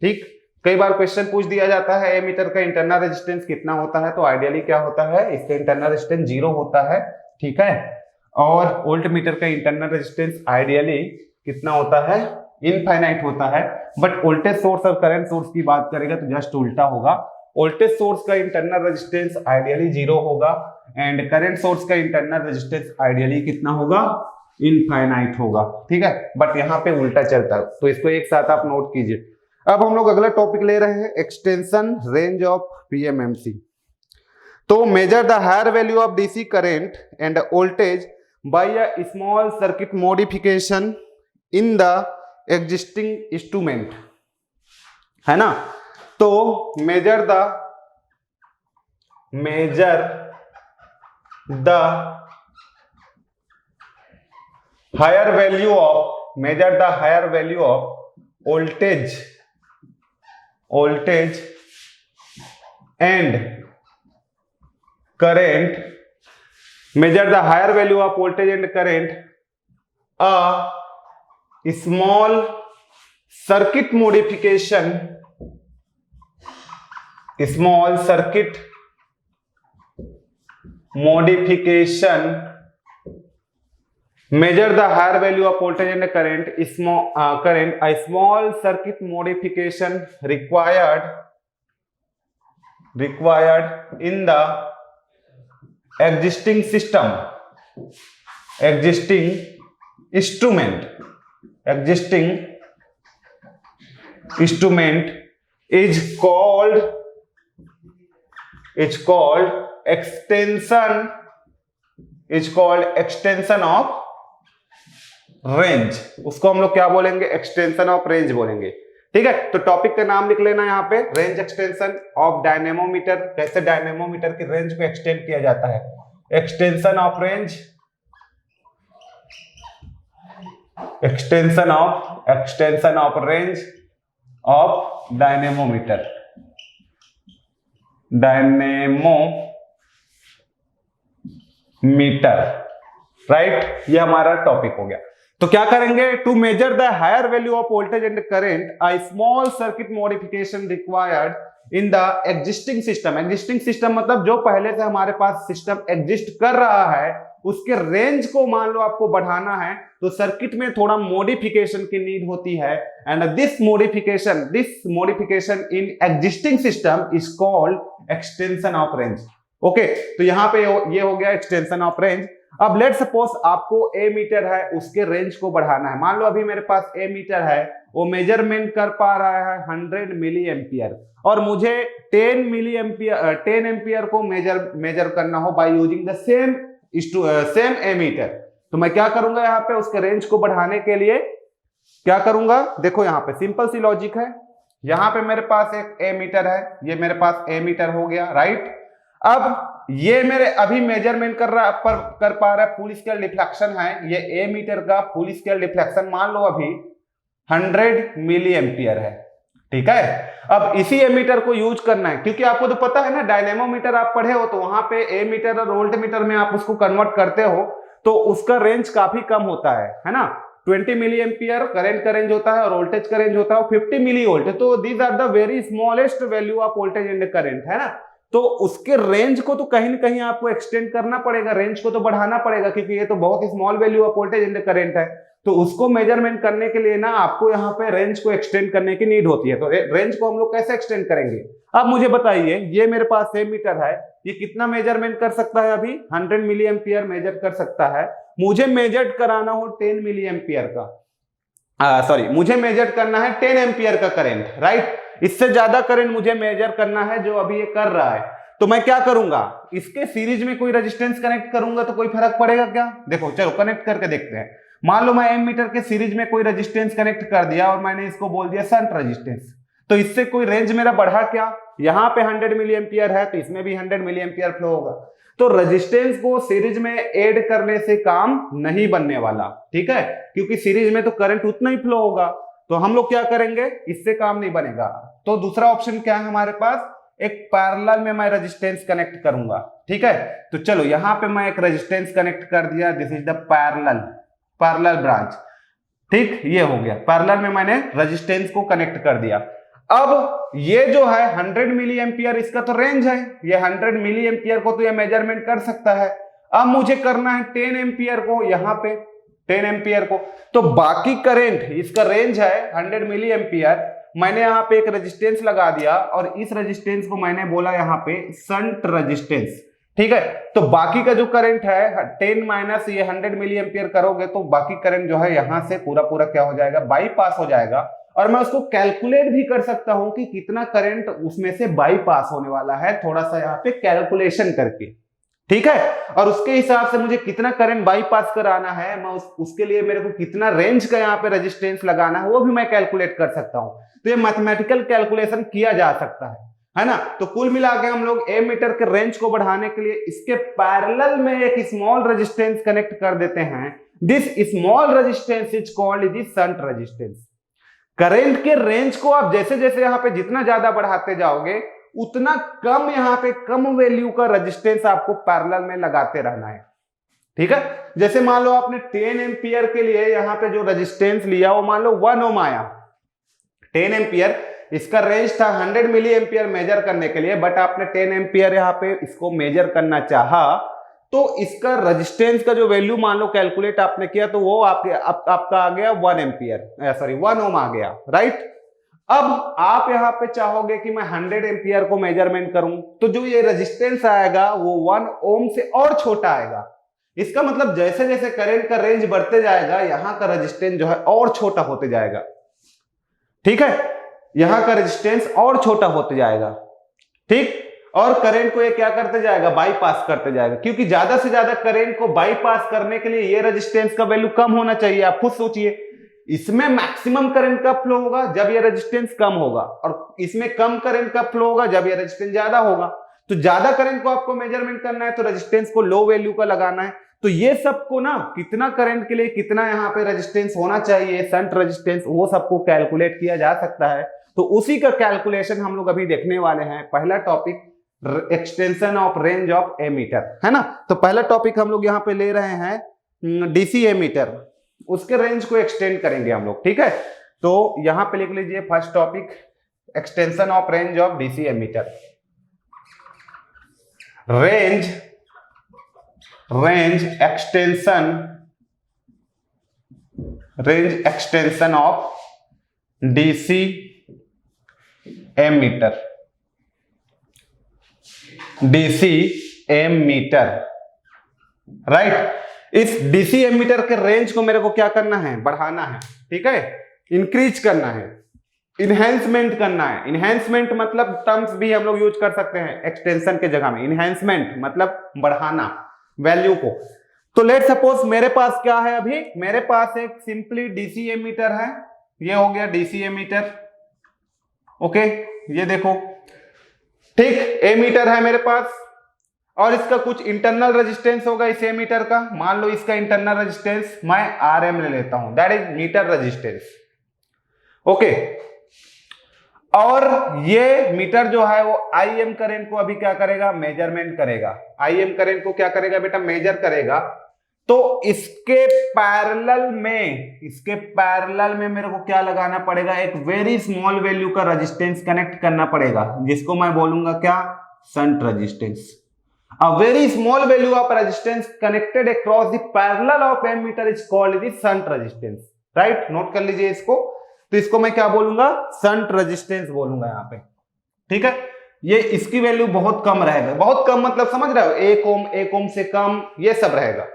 Speaker 1: ठीक, कई बार क्वेश्चन पूछ दिया जाता है ए मीटर का इंटरनल रेजिस्टेंस कितना होता है, तो आइडियली क्या होता है, इसका इंटरनल रेजिस्टेंस 0 होता है। ठीक है, और वोल्ट मीटर का इंटरनल रेजिस्टेंस आइडियली कितना होता है, इनफाइनाइट होता है। बट वोल्टेज सोर्स और करंट सोर्स की बात करेगा तो जस्ट उल्टा होगा। वोल्टेज सोर्स का इंटरनल रेजिस्टेंस आइडियली 0 होगा एंड करंट सोर्स का इंटरनल रेजिस्टेंस आइडियली कितना होगा, इनफाइनाइट होगा। ठीक है, बट यहाँ पे उल्टा चलता है, तो इसको एक साथ आप नोट कीजिए। अब हम लोग अगला टॉपिक ले रहे हैं, एक्सटेंशन रेंज ऑफ पीएमएमसी। तो measure the higher value of DC current and voltage by a small circuit modification in the existing instrument, है ना। तो measure the higher value of voltage and current, measure the higher value of voltage and current a small circuit modification measure the higher value of voltage and current, a small circuit modification required in the existing instrument is called extension of range. उसको हम लोग क्या बोलेंगे, extension of range बोलेंगे। ठीक है, तो topic का नाम लिख लेना यहाँ पे, रेंज एक्सटेंशन ऑफ डायनेमोमीटर। कैसे डायनेमोमीटर की रेंज को एक्सटेंड किया जाता है, extension of range, extension of range of dynamometer, right, ये हमारा टॉपिक हो गया। तो क्या करेंगे, to measure the higher value of voltage and current a small circuit modification required in the existing system. Existing system मतलब जो पहले से हमारे पास सिस्टम एग्जिस्ट कर रहा है, उसके रेंज को मान लो आपको बढ़ाना है, तो सर्किट में थोड़ा मॉडिफिकेशन की नीड होती है। And this modification in existing system is called extension of range. Okay, तो यहां पे ये हो गया एक्सटेंशन ऑफ रेंज। अब लेट सपोज आपको ए मीटर है, उसके रेंज को बढ़ाना है। मान लो अभी मेरे पास ए मीटर है, वो मेजरमेंट कर पा रहा है 100 मिली एम्पियर, और मुझे 10 एम्पियर को मेजर करना हो by using the same ammeter. तो मैं क्या करूंगा, यहाँ पे उसके रेंज को बढ़ाने के लिए क्या करूंगा, देखो यहाँ पे सिंपल सी लॉजिक है। यहाँ पे मेरे पास एक ए मीटर है, ये मेरे पास ए मीटर हो गया, राइट। अब ये मेरे अभी मेजरमेंट कर पा रहा है, फुल स्केल डिफ्लेक्शन है, ये ए मीटर का फुल स्केल डिफ्लेक्शन मान लो अभी 100 मिली एम्पियर है। ठीक है, अब इसी ए मीटर को यूज करना है, क्योंकि आपको तो पता है ना, डायनेमोमीटर आप पढ़े हो, तो वहां पे ए मीटर और वोल्ट मीटर में आप उसको कन्वर्ट करते हो, तो उसका रेंज काफी कम होता है ना। 20 मिली एम्पियर करंट का रेंज होता है और वोल्टेज का रेंज होता है 50 मिली वोल्ट। तो these are the very smallest value of voltage and current, है ना। तो उसके रेंज को तो कहीं ना कहीं आपको एक्सटेंड करना पड़ेगा, रेंज को तो बढ़ाना पड़ेगा, क्योंकि ये तो बहुत ही small value of voltage in the current है। तो उसको मेजरमेंट करने के लिए ना आपको यहाँ पे रेंज को एक्सटेंड करने की नीड होती है। तो रेंज को हम लोग कैसे एक्सटेंड करेंगे? अब मुझे बताइए, ये मेरे पास एमीटर है, ये कितना मेजरमेंट कर सकता है? अभी 100 मिली एम्पियर मेजर कर सकता है। मुझे मेजर कराना हो 10 मिली एम्पियर का, सॉरी, मुझे मेजर करना है 10 एम्पियर का करंट, राइट? इससे ज्यादा करंट मुझे मेजर करना है जो अभी ये कर रहा है। तो मैं क्या करूंगा, इसके सीरीज में कोई रेजिस्टेंस कनेक्ट करूंगा तो कोई फर्क पड़ेगा क्या? देखो चलो कनेक्ट करके देखते हैं। मान लो मैं एमीटर के सीरीज में कोई रेजिस्टेंस कनेक्ट कर दिया और मैंने इसको बोल दिया शंट रेजिस्टेंस, तो इससे कोई रेंज मेरा बढ़ा क्या? यहाँ पे 100 मिली एम्पियर है तो इसमें भी 100 मिली एम्पियर फ्लो होगा। तो रेजिस्टेंस को सीरीज में ऐड करने से काम नहीं बनने वाला, ठीक है, क्योंकि सीरीज में तो करंट उतना ही फ्लो होगा। तो हम लोग क्या करेंगे, इससे काम नहीं बनेगा। तो दूसरा ऑप्शन क्या है हमारे पास, एक पैरेलल में मैं रेजिस्टेंस कनेक्ट करूंगा, ठीक है। तो चलो यहां पे मैं एक रेजिस्टेंस कनेक्ट कर दिया, this is the parallel branch, ठीक, ये हो गया। पैरेलल में मैंने रेजिस्टेंस को कनेक्ट कर दिया। अब ये जो है 100 मिली एम्पियर, इसका तो रेंज है, ये 100 मिली एम्पियर को तो ये मेजरमेंट कर सकता है। अब मुझे करना है 10 एम्पियर को, यहां पे 10 एम्पियर को, तो बाकी करंट, इसका रेंज है 100 मिली एम्पियर, मैंने यहाँ पे एक रेजिस्टेंस लगा दिया और इस रेजिस्टेंस को मैंने बोला यहाँ पे शंट रेजिस्टेंस, ठीक है। तो बाकी का जो करंट है 10 माइनस ये 100 मिली एम्पियर करोगे तो बाकी करंट जो है यहां से पूरा पूरा क्या हो जाएगा, बाईपास हो जाएगा। और मैं उसको कैलकुलेट भी कर सकता हूं कि कितना करंट उसमें से बाईपास होने वाला है, थोड़ा सा यहाँ पे कैलकुलेशन करके, ठीक है। और उसके हिसाब से मुझे कितना करंट बाईपास कराना है, मैं उसके लिए मेरे को कितना रेंज का यहाँ पे रेजिस्टेंस लगाना है वो भी मैं कैलकुलेट कर सकता हूं। तो ये मैथमेटिकल कैलकुलेशन किया जा सकता है ना। तो कुल मिला के हम लोग एमीटर के रेंज को बढ़ाने के लिए इसके पैरेलल में एक स्मॉल रेजिस्टेंस कनेक्ट कर देते हैं। This small resistance is called the shunt resistance. Current के रेंज को आप जैसे जैसे यहाँ पे जितना ज्यादा बढ़ाते जाओगे उतना कम यहाँ पे कम वैल्यू का रेजिस्टेंस आपको पैरेलल में लगाते रहना है, ठीक है। जैसे मान लो आपने 10 एम्पियर के लिए यहाँ पे जो रेजिस्टेंस लिया वो मान लो 1 ओम आया, 10 एम्पियर, इसका रेंज था 100 मिली एम्पियर मेजर करने के लिए, बट आपने 10 एम्पियर यहाँ पे इसको मेजर करना चाहा तो इसका रेजिस्टेंस का जो वैल्यू मान लो कैलकुलेट आपने किया तो वो आपका आ गया 1 एम्पियर, सॉरी 1 ओम आ गया, राइट। अब आप यहाँ पे चाहोगे कि मैं 100 एम्पियर को मेजरमेंट करूं तो जो ये रेजिस्टेंस आएगा वो 1 ओम से और छोटा आएगा। इसका मतलब जैसे जैसे करंट का रेंज बढ़ते जाएगा यहाँ का रेजिस्टेंस जो है और छोटा होते जाएगा, ठीक है, यहाँ का रेजिस्टेंस और छोटा होते जाएगा, ठीक। और करंट को ये क्या करते जाएगा, बाईपास करते जाएगा, क्योंकि ज्यादा से ज्यादा करंट को बाईपास करने के लिए ये रेजिस्टेंस का वैल्यू कम होना चाहिए। आप खुद सोचिए, इसमें मैक्सिमम करंट का फ्लो होगा जब ये रेजिस्टेंस कम होगा और इसमें कम करंट का फ्लो होगा जब ये रेजिस्टेंस ज्यादा होगा। तो ज्यादा करंट को आपको मेजरमेंट करना है तो रेजिस्टेंस को लो वैल्यू का लगाना है। तो ये सबको ना कितना करंट के लिए कितना यहाँ पे रेजिस्टेंस होना चाहिए, शंट रेजिस्टेंस, वो सबको कैलकुलेट किया जा सकता है। तो उसी का कैलकुलेशन हम लोग अभी देखने वाले हैं। पहला topic extension of range of ammeter, है ना। तो पहला टॉपिक हम लोग यहाँ पे ले रहे हैं डीसी एमीटर, उसके रेंज को एक्सटेंड करेंगे हम लोग, ठीक है। तो यहां पे लिख लीजिए first topic, extension of range of DC ammeter. Range extension of DC ammeter, right. इस डीसी एमीटर के रेंज को मेरे को क्या करना है, बढ़ाना है, ठीक है, इंक्रीज करना है, इनहेंसमेंट करना है। इनहेंसमेंट मतलब टर्म्स भी हम लोग यूज कर सकते हैं एक्सटेंशन के जगह में। इनहेंसमेंट मतलब बढ़ाना वैल्यू को। तो लेट सपोज मेरे पास क्या है, अभी मेरे पास एक सिंपली डीसी एमीटर है, ये हो गया डीसी एमीटर, ओके, ये देखो, ठीक, एमीटर है मेरे पास और इसका कुछ इंटरनल रेजिस्टेंस होगा इस एमीटर का। मान लो इसका इंटरनल रेजिस्टेंस मैं आरएम ले लेता हूं, that is metre resistance, okay. और ये मीटर जो है वो आईएम करंट को अभी क्या करेगा, मेजरमेंट करेगा। आईएम करंट को क्या करेगा बेटा, मेजर करेगा। तो इसके पैरेलल में मेरे को क्या लगाना पड़ेगा, एक वेरी स्मॉल वैल्यू का रेजिस्टेंस कनेक्ट करना पड़ेगा, जिसको मैं बोलूंगा क्या, shunt resistance. A very small value of resistance connected across the parallel of ammeter is called the shunt resistance, right? Note कर लीजिए इसको। तो इसको मैं क्या बोलूंगा? शंट रेजिस्टेंस बोलूंगा यहाँ पे, ठीक है। ये इसकी वैल्यू बहुत कम रहेगा, बहुत कम मतलब समझ रहे हो, 1 ओम से कम ये सब रहेगा,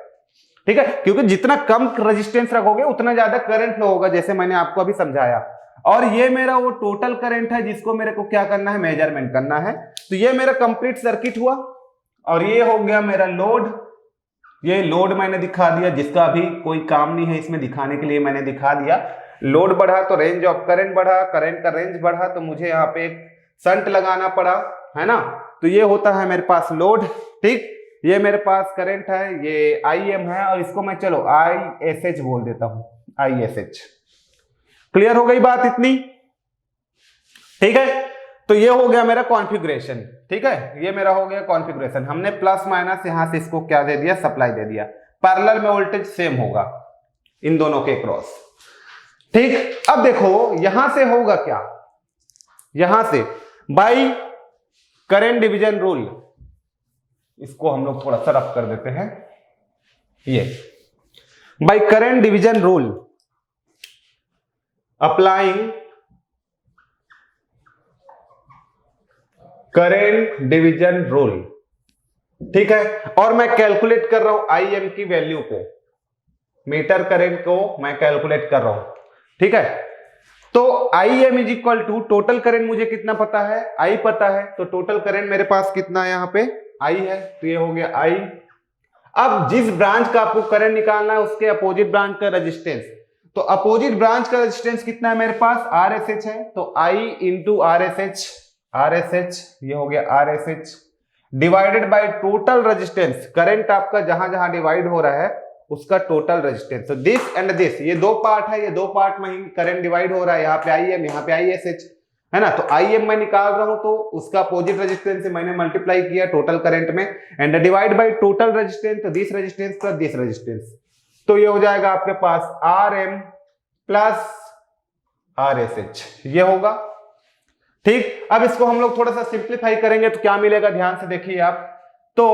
Speaker 1: ठीक है। क्योंकि जितना कम रेजिस्टेंस रखोगे उतना ज्यादा करंट फ्लो होगा, जैसे मैंने आपको अभी समझाया। और ये मेरा वो टोटल करंट है जिसको मेरे को क्या करना है? मेजरमेंट करना है। तो ये मेरा कंप्लीट सर्किट हुआ और ये हो गया मेरा लोड। ये लोड मैंने दिखा दिया, जिसका अभी कोई काम नहीं है इसमें दिखाने के लिए मैंने दिखा दिया। लोड बढ़ा तो रेंज ऑफ करंट बढ़ा, करंट का रेंज बढ़ा तो मुझे यहाँ पे एक शंट लगाना पड़ा, है ना। तो ये होता है मेरे पास लोड, ठीक। ये मेरे पास करंट है, ये IM है, और इसको मैं चलो ISH बोल देता हूं, ISH। क्लियर हो गई बात इतनी, ठीक है। तो ये हो गया मेरा कॉन्फ़िगरेशन, ठीक है। ये मेरा हो गया कॉन्फ़िगरेशन। हमने प्लस माइनस यहां से इसको क्या दे दिया? सप्लाई दे दिया। पैरेलल में वोल्टेज सेम होगा इन दोनों के क्रॉस, ठीक। अब देखो यहां से होगा क्या? यहां से बाई करंट डिवीजन रूल, इसको हम लोग थोड़ा सा रफ कर देते हैं। ये by current division rule applying current division rule, ठीक है। और मैं कैलकुलेट कर रहा हूं IM की वैल्यू को, मीटर करंट को मैं कैलकुलेट कर रहा हूं, ठीक है। तो IM is equal to total current, मुझे कितना पता है? I पता है। तो टोटल करंट मेरे पास कितना है? यहाँ पे I है, तो ये हो गया I। अब जिस ब्रांच का आपको करंट निकालना है उसके अपोजिट ब्रांच का रेजिस्टेंस, तो अपोजिट ब्रांच का रेजिस्टेंस कितना है मेरे पास? RSH है। तो I इंटू RSH, ये हो गया RSH divided by total resistance. Current आपका जहां जहां डिवाइड हो रहा है उसका टोटल रेजिस्टेंस। तो दिस एंड दिस, ये दो पार्ट है, ये दो पार्ट में ही करंट डिवाइड हो रहा है। यहाँ पे IM, यहाँ पे ISH, है ना। तो IM मैं निकाल रहा हूं तो उसका अपोजिट रेजिस्टेंस से मैंने मल्टीप्लाई किया टोटल करंट में, and divide by total resistance, तो this resistance plus this resistance. तो ये हो जाएगा आपके पास RM प्लस RSH, ये होगा, ठीक। अब इसको हम लोग थोड़ा सा सिंप्लीफाई करेंगे तो क्या मिलेगा? ध्यान से देखिए आप। तो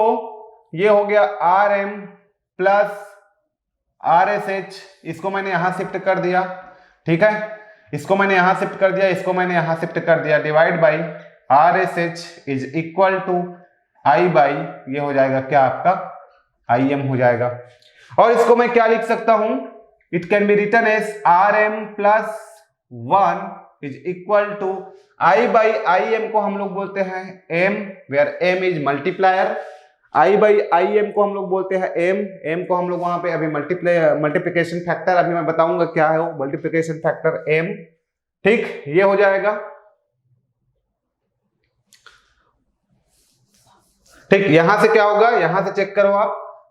Speaker 1: ये हो गया RM प्लस RSH, इसको मैंने यहां शिफ्ट कर दिया, ठीक है। इसको मैंने यहां शिफ्ट कर दिया, इसको मैंने यहां शिफ्ट कर दिया, divide by RSH is equal to I by, ये हो जाएगा क्या आपका? IM हो जाएगा। और इसको मैं क्या लिख सकता हूं? It can be written as RM plus 1 is equal to I by IM को हम लोग बोलते हैं M, where M is multiplier. I by IM को हम लोग बोलते हैं M को हम लोग वहां पे अभी मल्टीप्लिकेशन फैक्टर, अभी मैं बताऊंगा क्या है वो मल्टीप्लिकेशन फैक्टर M, ठीक। ये हो जाएगा, ठीक। यहां से क्या होगा? यहां से चेक करो आप,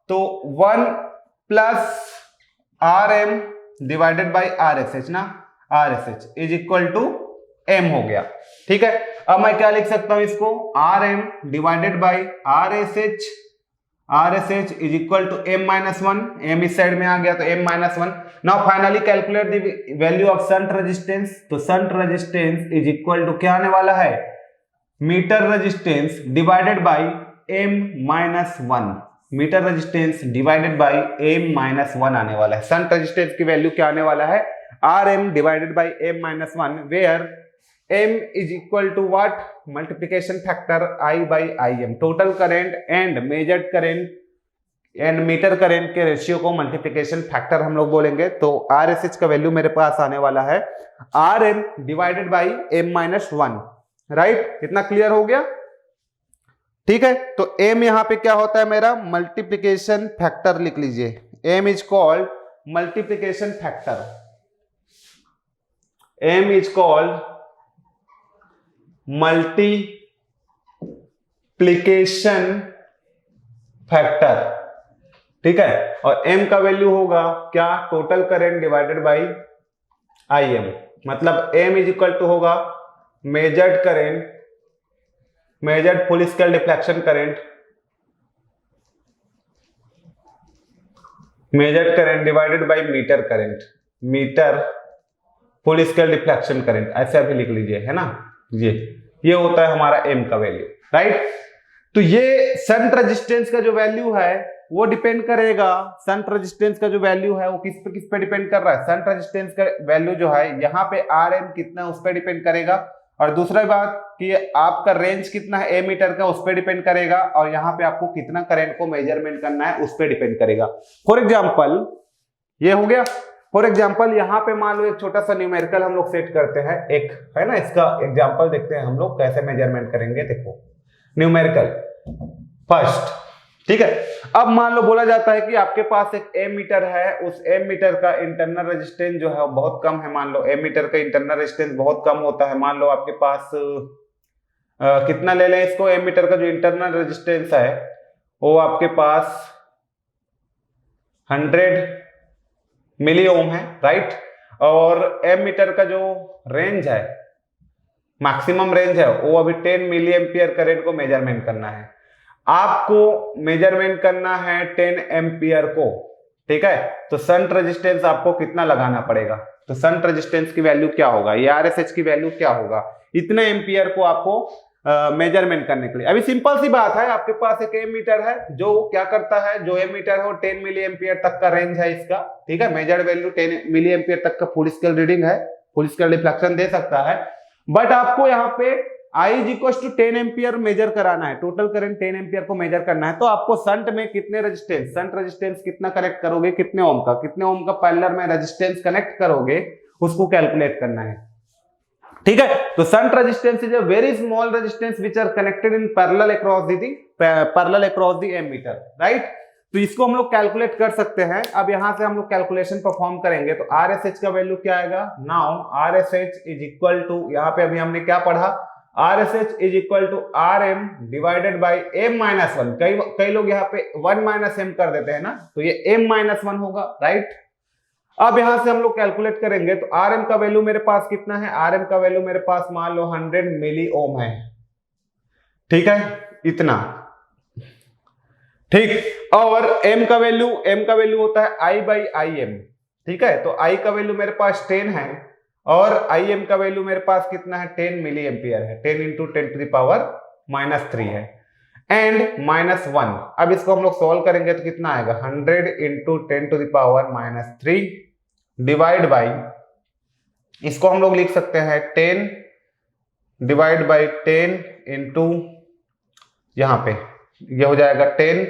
Speaker 1: तो 1 plus RM divided by RSH ना, RSH is equal to M हो गया, ठीक है। अब मैं क्या लिख सकता हूं इसको? RM divided by RSH is equal to M minus 1, M इस साइड में आ गया तो M minus 1। Now finally calculate the value of shunt resistance. तो shunt resistance is equal to क्या आने वाला है? Meter resistance divided by M minus 1, meter resistance divided by M minus 1 आने वाला है। शंट रेजिस्टेंस की वैल्यू क्या आने वाला है? RM divided by M minus 1, where M is equal to what? Multiplication factor I by IM, total current and measured current and meter current के ratio को मल्टीप्लिकेशन फैक्टर हम लोग बोलेंगे। तो RSH का वैल्यू मेरे पास आने वाला है RM divided by M minus 1, right. इतना क्लियर हो गया, ठीक है। तो M यहां पे क्या होता है मेरा? मल्टीप्लिकेशन फैक्टर लिख लीजिए। M is called multiplication factor, M is called multiplication factor, ठीक है। और M का वैल्यू होगा क्या? Total current divided by IM, मतलब M इज इक्वल टू होगा measured current, measured full scale deflection current, measured current divided by meter current, meter full scale deflection current, ऐसे अभी लिख लीजिए, है ना। ये होता है हमारा M का वैल्यू, राइट। तो ये शंट रेजिस्टेंस का जो वैल्यू है वो डिपेंड करेगा, शंट रेजिस्टेंस का जो वैल्यू है वो किस पे डिपेंड कर रहा है, शंट रेजिस्टेंस का वैल्यू जो है यहाँ पे Rm कितना उस पर डिपेंड करेगा, और दूसरा बात कि आपका रेंज कितना है ए मीटर का उस पर डिपेंड करेगा, और यहाँ पे आपको कितना करंट को मेजरमेंट करना है उस पर डिपेंड करेगा। फॉर एग्जाम्पल ये हो गया, फॉर एग्जाम्पल यहाँ पे मान लो एक छोटा सा न्यूमेरिकल हम लोग सेट करते हैं, एक है ना, इसका एग्जाम्पल देखते हैं हम लोग कैसे मेजरमेंट करेंगे। देखो न्यूमेरिकल फर्स्ट, ठीक है। अब मान लो बोला जाता है कि आपके पास एक एम मीटर है, उस एम मीटर का इंटरनल रेजिस्टेंस जो है वो बहुत कम है। मान लो एम मीटर का इंटरनल रेजिस्टेंस बहुत कम होता है, मान लो आपके पास कितना ले लें इसको, एम मीटर का जो इंटरनल रेजिस्टेंस है वो आपके पास 100 मिली ओम है, राइट। और एम मीटर का जो रेंज है, मैक्सिमम रेंज है, वो अभी 10 मिली एम्पियर करंट को मेजरमेंट करना है। आपको मेजरमेंट करना है 10 एम्पियर को, ठीक है। तो शंट रेजिस्टेंस आपको कितना लगाना पड़ेगा, तो शंट रेजिस्टेंस की वैल्यू क्या होगा, ये RSH की वैल्यू क्या होगा, इतने एम्पियर को आपको मेजरमेंट करने के लिए। अभी सिंपल सी बात है, आपके पास एक एम मीटर है जो क्या करता है, जो एम मीटर है वो 10 मिली एम्पियर तक का रेंज है इसका, ठीक है। मेजर्ड वैल्यू 10 मिली एम्पियर तक का फुल स्केल रीडिंग है, फुल स्केल रिफ्लेक्शन दे सकता है। बट आपको यहाँ पे I = 10 एम्पियर मेजर कराना है, टोटल करंट 10 एम्पियर को मेजर करना है। तो आपको शंट में कितने रेजिस्टेंस, शंट रेजिस्टेंस कितना कनेक्ट करोगे, कितने ओम का पैरेलल में रेजिस्टेंस कनेक्ट करोगे उसको कैलकुलेट करना है, ठीक है। तो shunt resistance is a very small resistance which are connected in parallel across the ammeter, right. तो इसको हम लोग कैलकुलेट कर सकते हैं। अब यहां से हम लोग कैलकुलेशन परफॉर्म करेंगे, तो RSH का वैल्यू क्या आएगा, now RSH is equal to, यहाँ पे अभी हमने क्या पढ़ा, RSH is equal to Rm divided by m-1। कई लोग यहाँ पे 1 - m कर देते हैं ना, तो ये m-1 होगा, राइट। अब यहां से हम लोग कैलकुलेट करेंगे, तो Rm का वैल्यू मेरे पास कितना है, Rm का वैल्यू मेरे पास मान लो 100 मिली ओम है, ठीक है, इतना, ठीक। और m का वैल्यू होता है I/Im, ठीक है। तो I का वैल्यू मेरे पास 10 है और Im का वैल्यू मेरे पास कितना है, 10 मिली एम्पियर है, 10 × 10⁻³ है, एंड -1। अब इसको हम लोग सॉल्व करेंगे तो कितना आएगा, 100 × 10⁻³ डिवाइड बाई, इसको हम लोग लिख सकते हैं 10 डिवाइड बाई 10 इंटू, यहाँ पे ये हो जाएगा 10,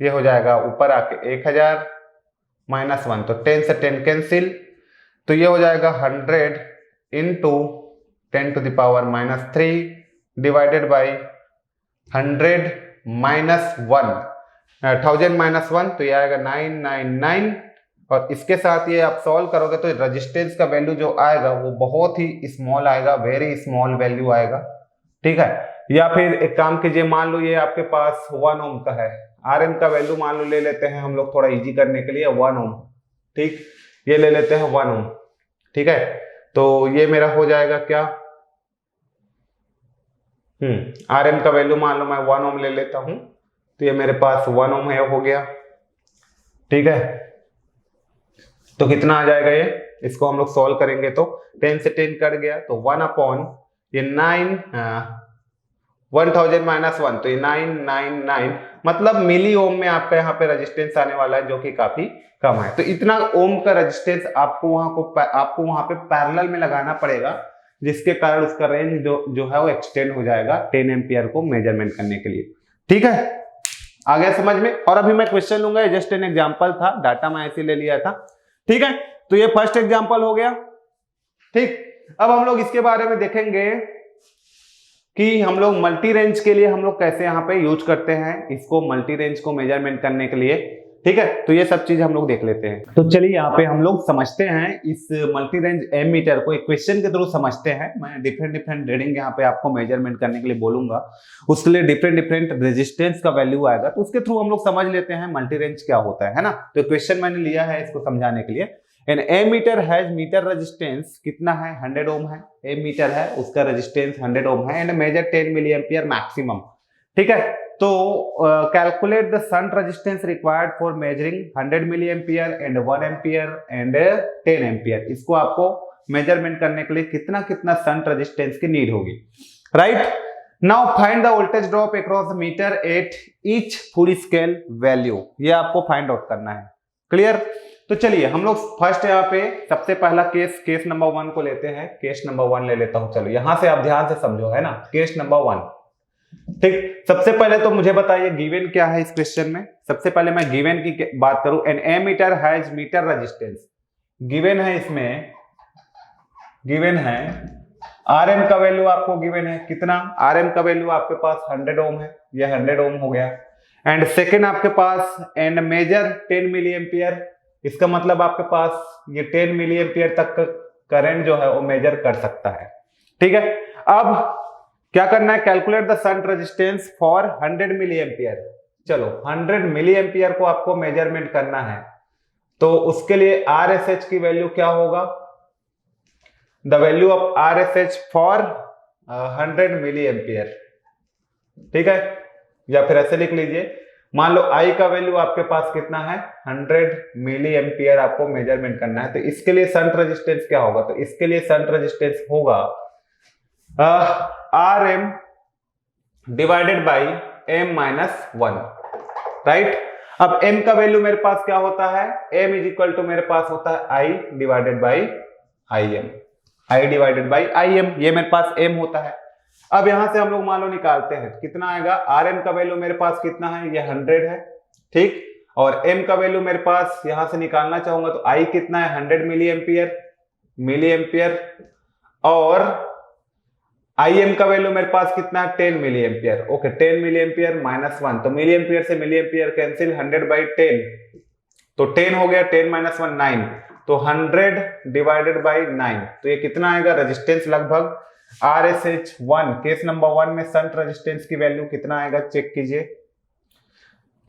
Speaker 1: ये हो जाएगा ऊपर आके 1000 -1, तो 10 से 10 कैंसिल, तो ये हो जाएगा 100 × 10⁻³ डिवाइडेड बाई 100 - 1000 - 1, तो ये आएगा 999। और इसके साथ ये आप सॉल्व करोगे तो रेजिस्टेंस का वैल्यू जो आएगा वो बहुत ही स्मॉल आएगा, वेरी स्मॉल वैल्यू आएगा, ठीक है। या फिर एक काम कीजिए, मान लो ये आपके पास 1 ओम का है, Rm का वैल्यू मान लो ले लेते हैं हम लोग थोड़ा इजी करने के लिए 1 ओम, ठीक, ये ले लेते हैं 1 ओम, ठीक है। तो ये मेरा हो जाएगा क्या, Rm का वैल्यू मान लो मैं 1 ओम ले लेता हूं, तो ये मेरे पास 1 ओम है, हो गया, ठीक है। तो कितना आ जाएगा ये, इसको हम लोग सॉल्व करेंगे तो 10 से 10 कट गया, तो 1 ये 9 1000 - 1, तो ये 999, मतलब मिली ओम में आपका यहाँ पे रेजिस्टेंस आने वाला है, जो कि काफी कम है। तो इतना ओम का रेजिस्टेंस आपको वहां पे पैरेलल में लगाना पड़ेगा, जिसके कारण उसका रेंज जो है वो एक्सटेंड हो जाएगा 10 एम्पियर को मेजरमेंट करने के लिए, ठीक है। आ गया समझ में। और अभी मैं क्वेश्चन लूंगा, जस्ट एन एग्जांपल था, डाटा मैं ऐसे ले लिया था, ठीक है। तो ये फर्स्ट एग्जांपल हो गया, ठीक। अब हम लोग इसके बारे में देखेंगे कि हम लोग मल्टी रेंज के लिए हम लोग कैसे यहाँ पे यूज करते हैं इसको, मल्टी रेंज को मेजरमेंट करने के लिए, ठीक है। तो ये सब चीज हम लोग देख लेते हैं। तो चलिए यहाँ पे हम लोग समझते हैं इस मल्टी रेंज एम मीटर को, एक क्वेश्चन के थ्रू समझते हैं। मैं डिफरेंट रीडिंग यहाँ पे आपको मेजरमेंट करने के लिए बोलूंगा, उसके लिए डिफरेंट रेजिस्टेंस का वैल्यू आएगा, तो उसके थ्रू हम लोग समझ लेते हैं मल्टी रेंज क्या होता है ना। तो क्वेश्चन मैंने लिया है इसको समझाने के लिए। An ammeter has meter resistance कितना है, 100 ओम है, एम मीटर है उसका रेजिस्टेंस 100 ओम है, and measure 10 milli ampere maximum, ठीक है। तो calculate the shunt resistance required for measuring 100 milli ampere and 1 ampere and 10 ampere. इसको आपको मेजरमेंट करने के लिए कितना शंट रेजिस्टेंस की नीड होगी, right. Now find the voltage drop across the meter at each full scale value, ये आपको फाइंड आउट करना है। क्लियर? तो चलिए हम लोग फर्स्ट यहाँ पे सबसे पहला केस नंबर 1 को लेते हैं। केस नंबर 1 ले लेता हूं। चलो यहां से आप ध्यान से समझो, है ना। केस नंबर 1, ठीक। सबसे पहले तो मुझे बताइए गिवन क्या है इस क्वेश्चन में। सबसे पहले मैं गिवन की बात करूं, an ammeter has meter resistance. Given है, इसमें गिवन है आरएम का वैल्यू आपको गिवन है कितना, आरएम का वैल्यू आपके पास 100 ओम है, ये 100 ओम हो गया। एंड सेकेंड आपके पास एंड मेजर 10 मिली एम्पियर, इसका मतलब आपके पास ये 10 मिली एम्पियर तक करंट जो है वो मेजर कर सकता है। ठीक है, अब क्या करना है, calculate the shunt resistance for 100 milli ampere. चलो 100 मिली एम्पियर को आपको मेजरमेंट करना है, तो उसके लिए RSH की वैल्यू क्या होगा, the value of RSH for 100 milli ampere. ठीक है, या फिर ऐसे लिख लीजिए, मान लो I का वैल्यू आपके पास कितना है, 100 मिली एम्पियर आपको मेजरमेंट करना है। तो इसके लिए शंट रेजिस्टेंस क्या होगा, तो इसके लिए शंट रेजिस्टेंस होगा RM divided by M-1, right. अब M का वैल्यू मेरे पास क्या होता है, M इज इक्वल टू मेरे पास होता है I divided by IM, I divided by IM, ये मेरे पास M होता है। अब यहां से हम लोग मान लो निकालते हैं, कितना आएगा, RM का वैल्यू मेरे पास कितना है, ये 100 है, ठीक। और M का वैल्यू मेरे पास यहां से निकालना चाहूंगा, तो I कितना है, 100 मिली एम्पियर, और IM का वैल्यू मेरे पास कितना है, 10 milli ampere. Okay, 10 milli ampere -1, तो मिली एम्पियर से मिली एम्पियर कैंसिल, 100/10, तो 10 हो गया, 10 - 1 9, तो 100 डिवाइडेड बाई 9, तो ये कितना आएगा रेजिस्टेंस, लगभग RSH1 केस नंबर 1 में शंट रेजिस्टेंस की वैल्यू कितना आएगा, चेक कीजिए।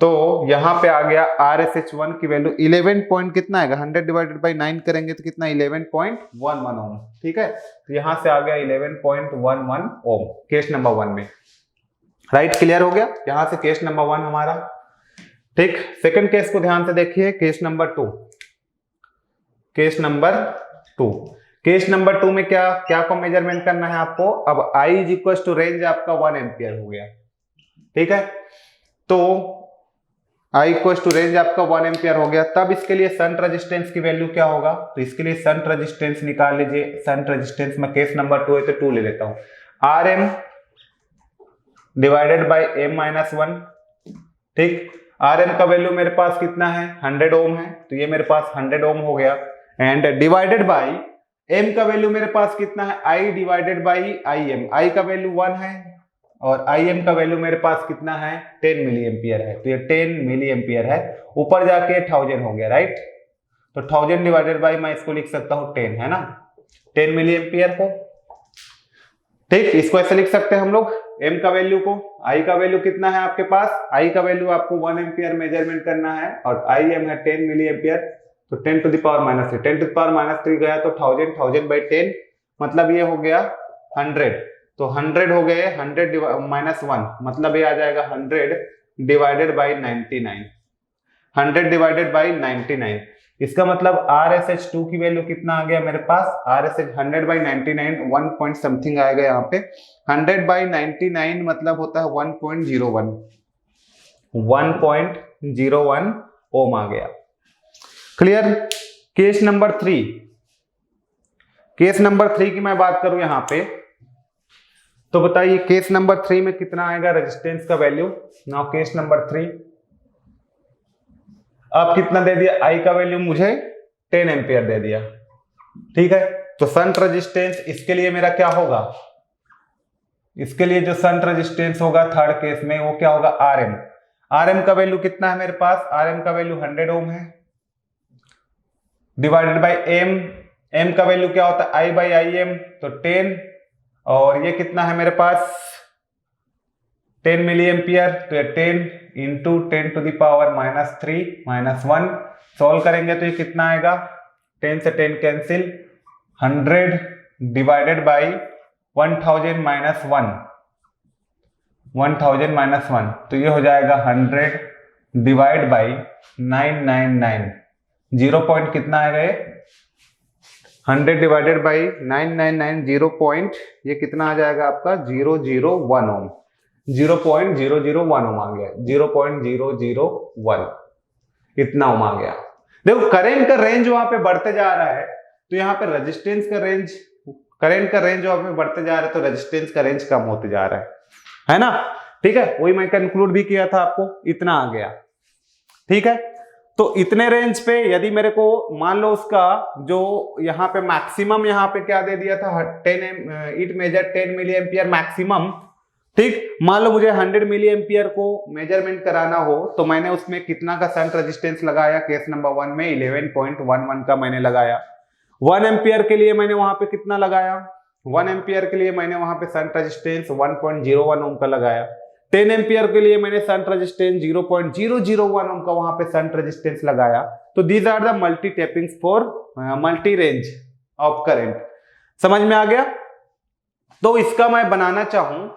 Speaker 1: तो यहां पे आ गया RSH1 की वैल्यू 11 पॉइंट कितना आएगा, 100 डिवाइडेड बाई 9 करेंगे तो कितना, 11.11 ओम। ठीक है, तो यहां से आ गया 11.11 ओम केस नंबर 1 में, राइट। क्लियर हो गया यहां से केस नंबर 1 हमारा, ठीक। सेकंड केस को ध्यान से देखिए, केस नंबर 2। केस नंबर 2 में क्या को मेजरमेंट करना है आपको, अब I is equal to range आपका 1 एम्पियर हो गया। ठीक है, तो I इक्वल टू रेंज आपका 1 एम्पियर हो गया। तब इसके लिए शंट रेजिस्टेंस की वैल्यू क्या होगा, तो इसके लिए शंट रेजिस्टेंस निकाल लीजिए। शंट रेजिस्टेंस में केस नंबर 2 है तो 2 ले लेता हूं, RM डिवाइडेड बाई M-1, ठीक। RM का वैल्यू मेरे पास कितना है, 100 ओम है, तो ये मेरे पास 100 ओम हो गया। एंड डिवाइडेड बाई M का वैल्यू मेरे पास कितना है, I divided by IM, I का वैल्यू 1 है और IM का वैल्यू मेरे पास कितना है, 10 मिली एम्पियर है, तो ये 10 मिली एम्पियर है, ऊपर जाके 1000 हो गया, राइट। तो 1000 डिवाइडेड बाई, मैं इसको लिख सकता हूं 10, है ना, 10 मिली एम्पियर को, ठीक। इसको ऐसे लिख सकते हैं हम लोग, M का वैल्यू को, I का वैल्यू कितना है आपके पास, I का वैल्यू आपको 1 एम्पियर मेजरमेंट करना है और IM है 10 मिली एम्पियर, तो 10 to the power -3, 10 to the power -3 गया तो 1000/10, मतलब ये हो गया 100, तो 100 हो गए, 100 - 1 मतलब ये आ जाएगा 100 डिवाइडेड बाई 99, 100 डिवाइडेड बाई 99। इसका मतलब RSH2 की वैल्यू कितना आ गया मेरे पास, RSH 100/99 1 पॉइंट समथिंग आएगा यहाँ पे, 100/99 मतलब होता है 1.01 ओम आ गया। Clear. Case number 3, case number 3 की मैं बात करूं यहां पे, तो बताइए केस नंबर 3 में कितना आएगा रेजिस्टेंस का वैल्यू। नाउ केस नंबर 3, अब कितना दे दिया, I का वैल्यू मुझे 10 एम्पियर दे दिया, ठीक है। तो शंट रेजिस्टेंस इसके लिए मेरा क्या होगा, इसके लिए जो शंट रेजिस्टेंस होगा थर्ड केस में वो क्या होगा, RM का वैल्यू कितना है मेरे पास, RM का वैल्यू 100 ओम है, डिवाइडेड बाई M का वैल्यू क्या होता है, I/IM, तो 10, और ये कितना है मेरे पास 10 मिली एम्पियर, तो ये 10 into 10 to the power -3 -1, solve करेंगे तो ये कितना आएगा, 10 से 10 कैंसिल, 100 डिवाइडेड बाई 1000 - 1, तो ये हो जाएगा 100 डिवाइड बाई 999, 0 पॉइंट कितना आएगा ये 100 डिवाइडेड बाई 9990 पॉइंट, ये कितना आ जाएगा आपका 001 ओम, 0.001 ओम आ गया, 0.001 इतना ओम आ गया। देखो करंट का रेंज वहां पे बढ़ते जा रहा है, तो यहाँ पे रेजिस्टेंस का रेंज, करंट का रेंज वहां पे बढ़ते जा रहा है तो रेजिस्टेंस का रेंज कम होते जा रहा है ना। ठीक है, वही मैं कंक्लूड भी किया था आपको, इतना आ गया। ठीक है, तो इतने रेंज पे यदि मेरे को मान लो उसका जो यहाँ पे मैक्सिमम यहाँ पे क्या दे दिया था 10 it measure 10 milli ampere maximum. ठीक, मान लो मुझे 100 मिली एम्पियर को मेजरमेंट कराना हो तो मैंने उसमें कितना का शंट रेजिस्टेंस लगाया, केस नंबर 1 में 11.11 का मैंने लगाया। 1 एम्पियर के लिए मैंने वहां पे कितना लगाया, 1 एम्पियर के लिए मैंने वहां पे शंट रेजिस्टेंस 1.01 ओम का लगाया। 10 एम्पियर के लिए मैंने शंट रेजिस्टेंस 0.001 ओम का वहां पे शंट रेजिस्टेंस लगाया। तो these are the multi tapings for multi range of current. समझ में आ गया? तो इसका मैं बनाना चाहूं,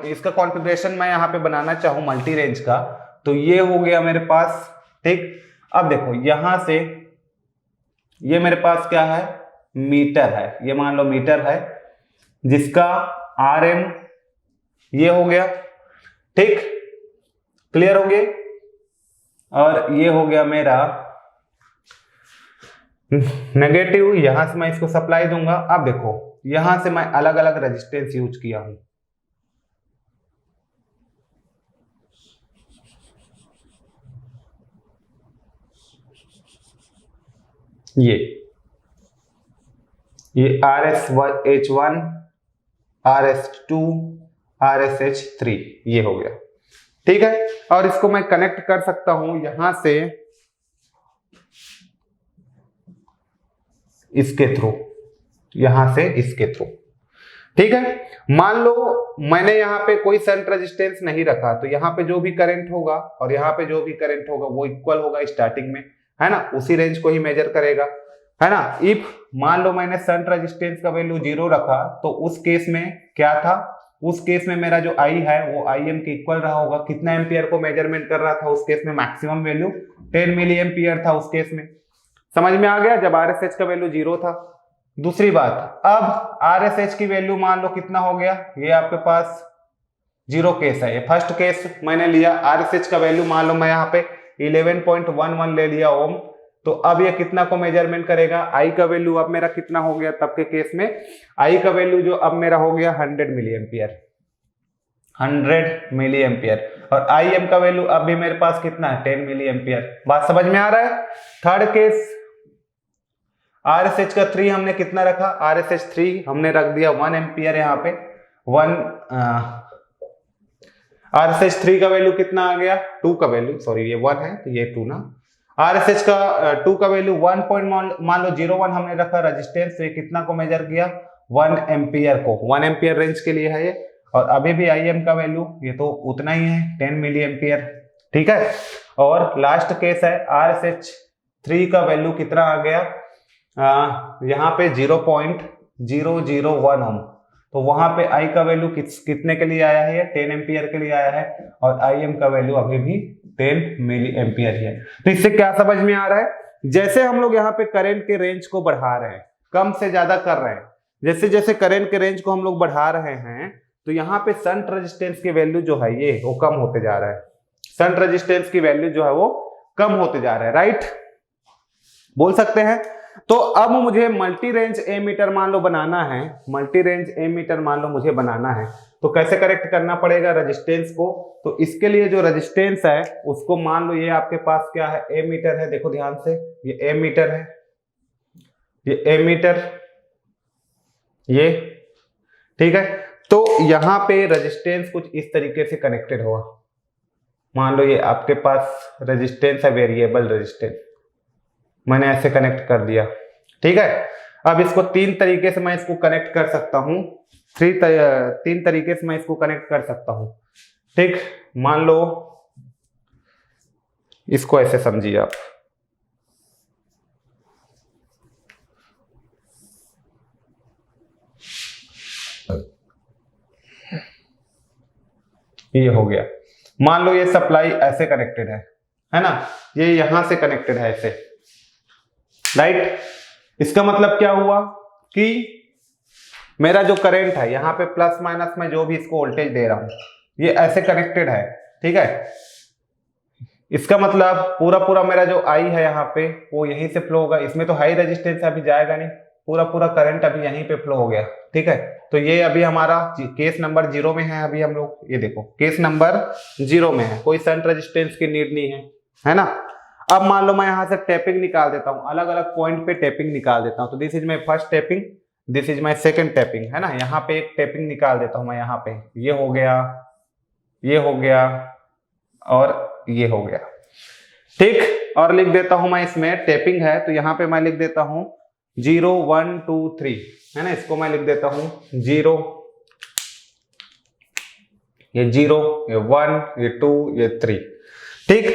Speaker 1: इसका कॉन्फ़िगरेशन मैं यहाँ पे बनाना चाहूं मल्टी रेंज का, तो ये हो गया मेरे पास। ठीक, अब देखो यहां से ये मेरे पास क्या है, मीटर है, ये मान लो मीटर है जिसका RM ये हो गया। ठीक, क्लियर हो गया। और ये हो गया मेरा नेगेटिव, यहां से मैं इसको सप्लाई दूंगा। अब देखो यहां से मैं अलग अलग रेजिस्टेंस यूज किया हूं, ये RSH1, RS2, RSH3 ये हो गया। ठीक है, और इसको मैं कनेक्ट कर सकता हूं यहां से इसके थ्रू, यहां से इसके थ्रू। ठीक है, मान लो मैंने यहाँ पे कोई शंट रेजिस्टेंस नहीं रखा, तो यहाँ पे जो भी करंट होगा और यहाँ पे जो भी करंट होगा वो इक्वल होगा स्टार्टिंग में, है ना, उसी रेंज को ही मेजर करेगा, है ना। इफ मान लो मैंने शंट रेजिस्टेंस का वैल्यू 0 रखा, तो उस केस में क्या था, उस केस में मेरा जो I है वो IM के इक्वल रहा होगा। कितना एम्पियर को मेजरमेंट कर रहा था उस केस में, मैक्सिमम वैल्यू 10 मिली एम्पियर था उस केस में। समझ में आ गया, जब RSH का वैल्यू 0 था। दूसरी बात, अब RSH की वैल्यू मान लो कितना हो गया, ये आपके पास 0 केस है, ये फर्स्ट केस मैंने लिया। RSH का वैल्यू मान लो मैं यहाँ पे 11.11 ले लिया ओम, तो अब ये कितना को मेजरमेंट करेगा, I का वैल्यू अब मेरा कितना हो गया तब के केस में, I का वैल्यू जो अब मेरा हो गया 100 मिली एम्पियर, 100 मिली एम्पियर, और IM का वैल्यू अब भी मेरे पास कितना है 10 मिली एम्पियर। बात समझ में आ रहा है? थर्ड केस RSH का 3 हमने कितना रखा, RSH 3 हमने रख दिया 1 एम्पियर यहाँ पे, RSH 3 का वैल्यू कितना आ गया, 2 का वैल्यू, सॉरी ये 1 है तो ये 2 ना, RSH का 2 का वैल्यू 1 पॉइंट मान लो 0.1 हमने रखा रेजिस्टेंस, तो ये कितना को मेजर किया, 1 एम्पियर को, 1 एम्पियर रेंज के लिए है ये। और अभी भी IM का वैल्यू ये तो उतना ही है 10 मिली एम्पियर। ठीक है, और लास्ट केस है RSH 3 का वैल्यू कितना आ गया, यहाँ पे 0.001 ओम, तो वहां पे I का वैल्यू कितने के लिए आया है, 10 एम्पियर के लिए आया है, और IM का वैल्यू अभी भी 10 मिली एम्पियर ही है। तो इससे क्या समझ में आ रहा है, जैसे हम लोग यहाँ पे करंट के रेंज को बढ़ा रहे हैं, कम से ज्यादा कर रहे हैं, जैसे जैसे करंट के रेंज को हम लोग बढ़ा रहे हैं, तो यहाँ पे शंट रेजिस्टेंस की वैल्यू जो है ये वो कम होते जा रहा है, शंट रेजिस्टेंस की वैल्यू जो है वो कम होते जा रहा है, राइट, बोल सकते हैं। तो अब मुझे मल्टी रेंज एमीटर मान लो बनाना है, मल्टी रेंज एमीटर मान लो मुझे बनाना है, तो कैसे करेक्ट करना पड़ेगा रेजिस्टेंस को। तो इसके लिए जो रेजिस्टेंस है उसको मान लो ये आपके पास क्या है, एमीटर है, देखो ध्यान से, ये एमीटर है, ये एमीटर, ये ठीक है। तो यहाँ पे रेजिस्टेंस कुछ इस तरीके से कनेक्टेड होगा, मान लो ये आपके पास रेजिस्टेंस है, वेरिएबल रेजिस्टेंस, मैंने ऐसे कनेक्ट कर दिया। ठीक है, अब इसको 3 तरीके से मैं इसको कनेक्ट कर सकता हूं, 3 तरीके से मैं इसको कनेक्ट कर सकता हूं। ठीक, मान लो इसको ऐसे समझिए आप, ये हो गया, मान लो ये सप्लाई ऐसे कनेक्टेड है ना, ये यहां से कनेक्टेड है ऐसे, राइट। इसका मतलब क्या हुआ कि मेरा जो करंट है यहाँ पे प्लस माइनस में जो भी इसको वोल्टेज दे रहा हूं ये ऐसे कनेक्टेड है, ठीक है। इसका मतलब पूरा पूरा मेरा जो आई है यहाँ पे वो यहीं से फ्लो होगा, इसमें तो हाई रेजिस्टेंस अभी जाएगा नहीं, पूरा पूरा करंट अभी यहीं पे फ्लो हो गया, ठीक है। तो ये अभी हमारा केस नंबर 0 में है, अभी हम लोग ये देखो केस नंबर 0 में है, कोई शंट रेजिस्टेंस की नीड नहीं है ना। अब मान लो मैं यहाँ से टैपिंग निकाल देता हूँ, अलग अलग पॉइंट पे टैपिंग निकाल देता हूँ। तो this is my first tapping, this is my second tapping, है ना। यहाँ पे एक टैपिंग निकाल देता हूँ मैं, यहाँ पे ये हो गया, ये हो गया और ये हो गया, ठीक। और लिख देता हूं मैं, इसमें टैपिंग है तो यहाँ पे मैं लिख देता हूं 0 1 2 3, है ना। इसको मैं लिख देता हूं 0, ये 0, ये 1, ये 2, ये 3, ठीक,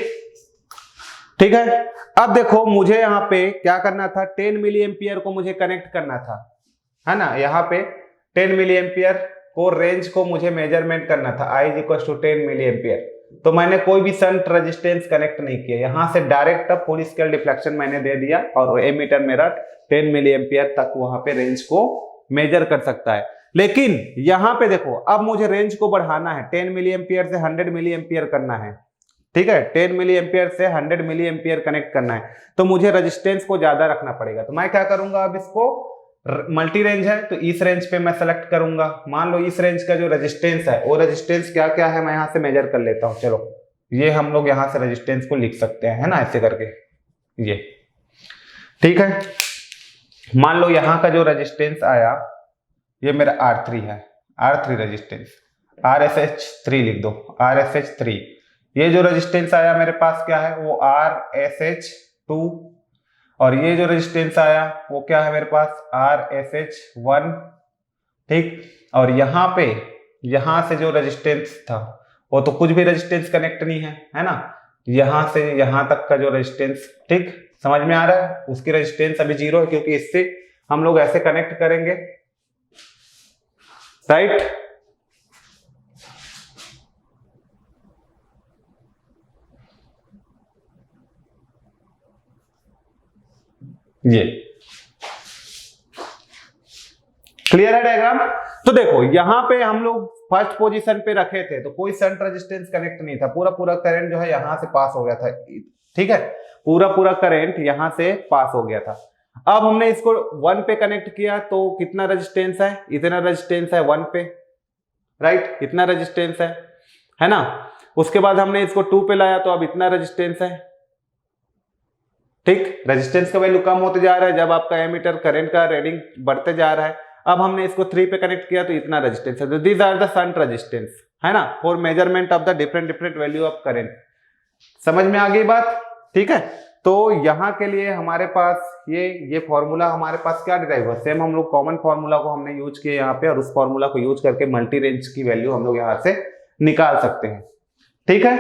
Speaker 1: ठीक है। अब देखो मुझे यहाँ पे क्या करना था, 10 मिली एम्पियर को मुझे कनेक्ट करना था, है ना। यहाँ पे 10 मिली एम्पियर को रेंज को मुझे मेजरमेंट करना था, I = 10 मिली एम्पियर। तो मैंने कोई भी शंट रेजिस्टेंस कनेक्ट नहीं किया, यहां से डायरेक्ट फुल स्केल डिफ्लेक्शन मैंने दे दिया और एमीटर मेरा 10 मिली एम्पियर तक वहां पे रेंज को मेजर कर सकता है। लेकिन यहां पे देखो अब मुझे रेंज को बढ़ाना है, 10 मिली एम्पियर से 100 मिली एम्पियर करना है, ठीक है। 10 मिली एम्पियर से 100 मिली एम्पियर कनेक्ट करना है, तो मुझे रेजिस्टेंस को ज्यादा रखना पड़ेगा। तो मैं क्या करूंगा, अब इसको मल्टी रेंज है तो इस रेंज पे मैं सेलेक्ट करूंगा। मान लो इस रेंज का जो रेजिस्टेंस है वो रेजिस्टेंस क्या क्या है मैं यहां से मेजर कर लेता हूं। चलो ये हम लोग यहां से रेजिस्टेंस को लिख सकते हैं, है ना, ऐसे करके ये, ठीक है। मान लो यहां का जो रेजिस्टेंस आया ये मेरा R3 है, R3 रेजिस्टेंस, RSH3 लिख दो, RSH3। ये जो रेजिस्टेंस आया मेरे पास क्या है, वो RSH2, और ये जो रेजिस्टेंस आया वो क्या है मेरे पास, RSH1, ठीक। और यहाँ पे यहां से जो रेजिस्टेंस था वो तो कुछ भी रेजिस्टेंस कनेक्ट नहीं है ना। यहां से यहां तक का जो रेजिस्टेंस, ठीक, समझ में आ रहा है, उसकी रेजिस्टेंस अभी 0 है क्योंकि इससे हम लोग ऐसे कनेक्ट करेंगे, राइट। ये क्लियर है डायग्राम। तो देखो यहां पे हम लोग फर्स्ट पोजीशन पे रखे थे तो कोई शंट रेजिस्टेंस कनेक्ट नहीं था, पूरा पूरा करंट जो है यहां से पास हो गया था, ठीक है, पूरा पूरा करंट यहां से पास हो गया था। अब हमने इसको 1 पे कनेक्ट किया तो कितना रेजिस्टेंस है, इतना रेजिस्टेंस है 1 पे, राइट, इतना रेजिस्टेंस है ना। उसके बाद हमने इसको 2 पे लाया तो अब इतना रेजिस्टेंस है, ठीक। रेजिस्टेंस का वैल्यू कम होते जा रहा है जब आपका एमीटर करंट का रीडिंग बढ़ते जा रहा है। अब हमने इसको 3 पे कनेक्ट किया तो इतना रेजिस्टेंस है। तो these are the shunt resistance, है ना, for measurement of the different value of current. समझ में आ गई बात, ठीक है। तो यहाँ के लिए हमारे पास ये फॉर्मूला हमारे पास क्या डिराइव हुआ, सेम हम लोग कॉमन फॉर्मूला को हमने यूज किया यहाँ पे, और उस फॉर्मूला को यूज करके मल्टी रेंज की वैल्यू हम लोग यहाँ से निकाल सकते हैं, ठीक है।